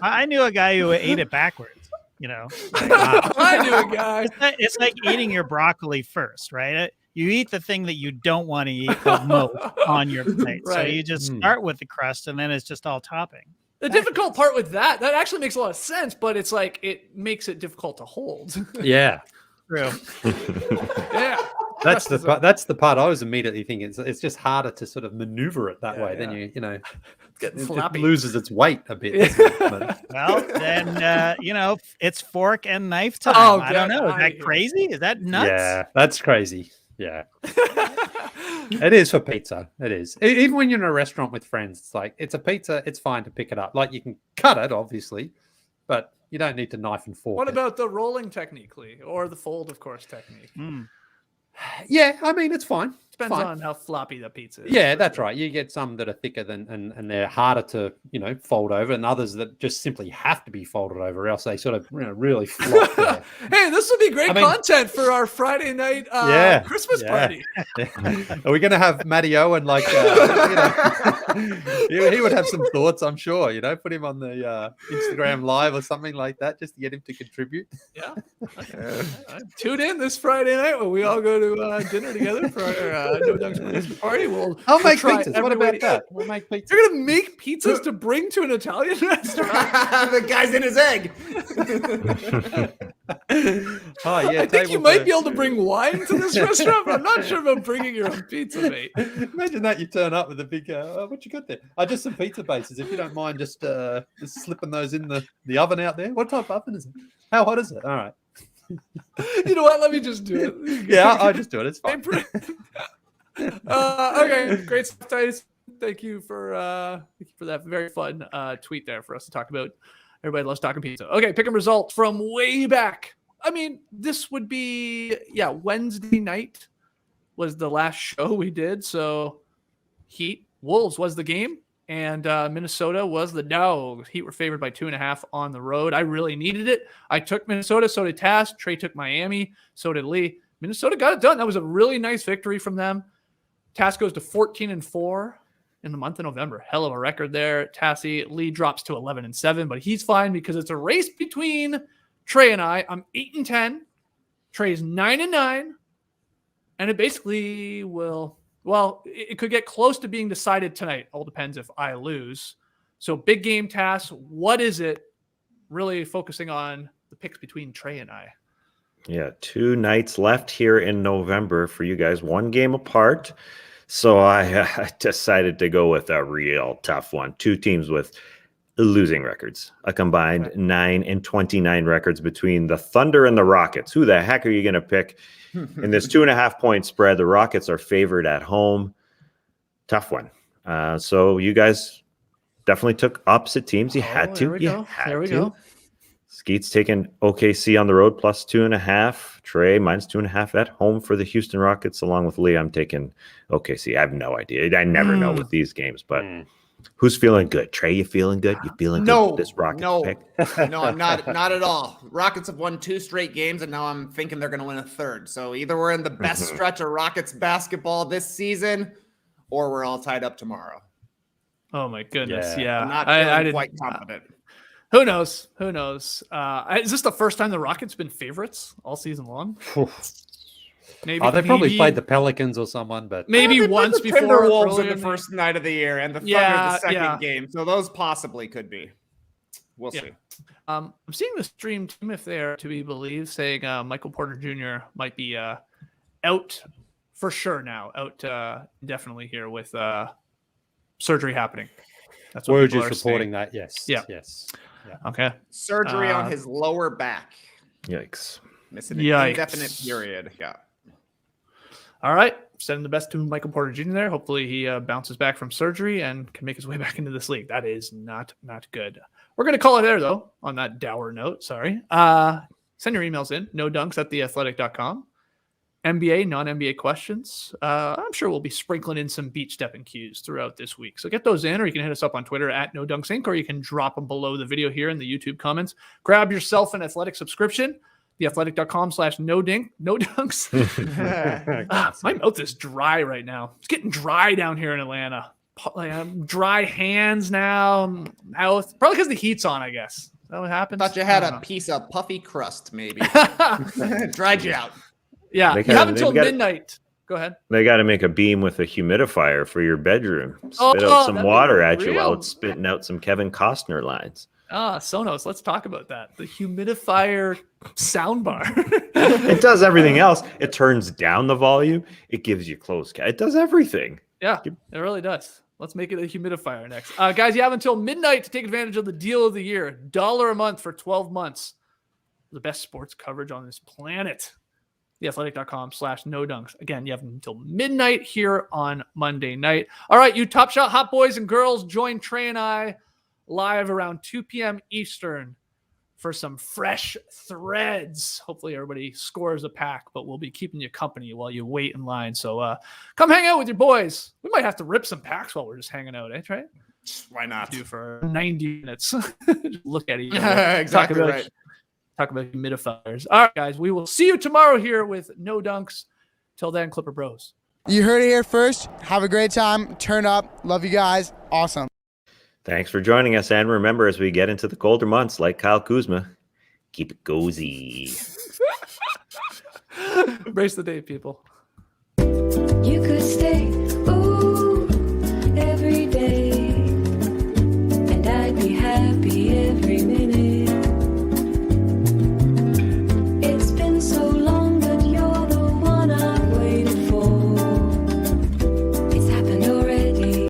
I knew a guy who ate it backwards. I knew a guy. It's like eating your broccoli first, right? You eat the thing that you don't want to eat the most on your plate. Right. So you just start with the crust, and then it's just all topping. The difficult part with that actually makes a lot of sense, but it's like it makes it difficult to hold. Yeah. True. Yeah. That's the part I was immediately thinking. It's just harder to sort of maneuver it that way. Then it loses its weight a bit. Isn't it? Well, then it's fork and knife time. Oh, I don't know. Is that crazy? Is that nuts? Yeah, that's crazy. Yeah. It is for pizza. It is. Even when you're in a restaurant with friends, it's like, it's a pizza. It's fine to pick it up. Like, you can cut it, obviously, but you don't need to knife and fork. What it. about the rolling technique, Leigh? Or the fold, of course, technique? Yeah, I mean, it's fine. Depends on how floppy the pizza is. Yeah, that's right. You get some that are thicker than and they're harder to fold over, and others that just simply have to be folded over, else they sort of really flop there. Hey, this would be great content for our Friday night Christmas party. Are we going to have Matty Owen he would have some thoughts, I'm sure. Put him on the Instagram Live or something like that, just to get him to contribute. Yeah. Tune in this Friday night when we all go to dinner together for our No Dunks Christmas party. I'll make pizzas. What about that? We'll make pizzas. You're gonna make pizzas to bring to an Italian restaurant? The guy's in his egg. I think you might be able to bring wine to this restaurant, but I'm not sure about bringing your own pizza, mate. Imagine that you turn up with a big, what you got there? Just some pizza bases, if you don't mind, just slipping those in the oven out there. What type of oven is it? How hot is it? All right. You know what? Let me just do it. Yeah, I'll just do it. It's fine. Okay, great stuff, Titus. Thank you for that very fun tweet there for us to talk about. Everybody loves talking pizza. Okay, pick a result from way back. I mean, this would be Wednesday night was the last show we did. So Heat Wolves was the game, and Minnesota was the dog. Heat were favored by 2.5 on the road. I really needed it. I took Minnesota. So did Tass. Trey took Miami. So did Leigh. Minnesota got it done. That was a really nice victory from them. Tass goes to 14-4 in the month of November. Hell of a record there. Tassie. Leigh drops to 11-7, but he's fine because it's a race between Trey and I. I'm 8-10. Trey's 9-9, and it basically will. Well, it could get close to being decided tonight. All depends if I lose. So big game, Tass. What is it? Really focusing on the picks between Trey and I. Yeah, 2 nights left here in November for you guys, 1 game apart. So I decided to go with a real tough one. 2 teams with losing records, a combined 9-29 records between the Thunder and the Rockets. Who the heck are you going to pick in this 2.5 point spread? The Rockets are favored at home. Tough one. So you guys definitely took opposite teams. You had to. There we go. Skeets taking OKC on the road plus 2.5. Trey minus 2.5 at home for the Houston Rockets. Along with Leigh, I'm taking OKC. I have no idea. I never know with these games, but who's feeling good? Trey, you feeling good? You feeling good with this Rockets pick? No, I'm not at all. Rockets have won 2 straight games, and now I'm thinking they're going to win a third. So either we're in the best stretch of Rockets basketball this season, or we're all tied up tomorrow. Oh my goodness! Yeah, I'm not feeling quite confident. Who knows? Is this the first time the Rockets been favorites all season long? Maybe they probably played the Pelicans or someone, but maybe once before. Timberwolves in the first night of the year, and the Thunder the second game. So those possibly could be. We'll see. I'm seeing the stream team, if they are to be believed, saying Michael Porter Jr. might be out for sure now, out indefinitely here with surgery happening. That's what we're just reporting saying. That. Yes. Yeah. Yes. Yeah. Okay. Surgery on his lower back. Yikes. Missing an indefinite period. Yeah. All right. Sending the best to Michael Porter Jr. there. Hopefully he bounces back from surgery and can make his way back into this league. That is not good. We're going to call it there, though, on that dour note. Sorry. Send your emails in. nodunks@theathletic.com. NBA, non-NBA questions. I'm sure we'll be sprinkling in some beach stepping cues throughout this week. So get those in, or you can hit us up on Twitter @NoDunksInc, or you can drop them below the video here in the YouTube comments. Grab yourself an Athletic subscription. theathletic.com/nodunks. My mouth is dry right now. It's getting dry down here in Atlanta. Dry hands now, mouth. Probably because the heat's on, I guess. Is that what happens? Thought you had a piece of puffy crust, maybe. Dried you out. Yeah, you have until midnight. Go ahead. They got to make a beam with a humidifier for your bedroom. Spit out some water at you while it's spitting out some Kevin Costner lines. Sonos, let's talk about that. The humidifier soundbar. It does everything else. It turns down the volume. It gives you closed. It does everything. Yeah, it really does. Let's make it a humidifier next. Guys, you have until midnight to take advantage of the deal of the year. $1 a month for 12 months. The best sports coverage on this planet. theathletic.com/nodunks. Again, you have until midnight here on Monday night. All right, you Top Shot hot boys and girls, join Trey and I live around 2 p.m. Eastern for some fresh threads. Hopefully everybody scores a pack, but we'll be keeping you company while you wait in line. So come hang out with your boys. We might have to rip some packs while we're just hanging out, Trey? Why not? Do for 90 minutes. Look at each other. Exactly right. Talk about humidifiers. All right, guys, we will see you tomorrow here with No Dunks. Till then, Clipper Bros. You heard it here first. Have a great time. Turn up. Love you guys. Awesome. Thanks for joining us. And remember, as we get into the colder months, like Kyle Kuzma, keep it cozy. Embrace the day, people. You could stay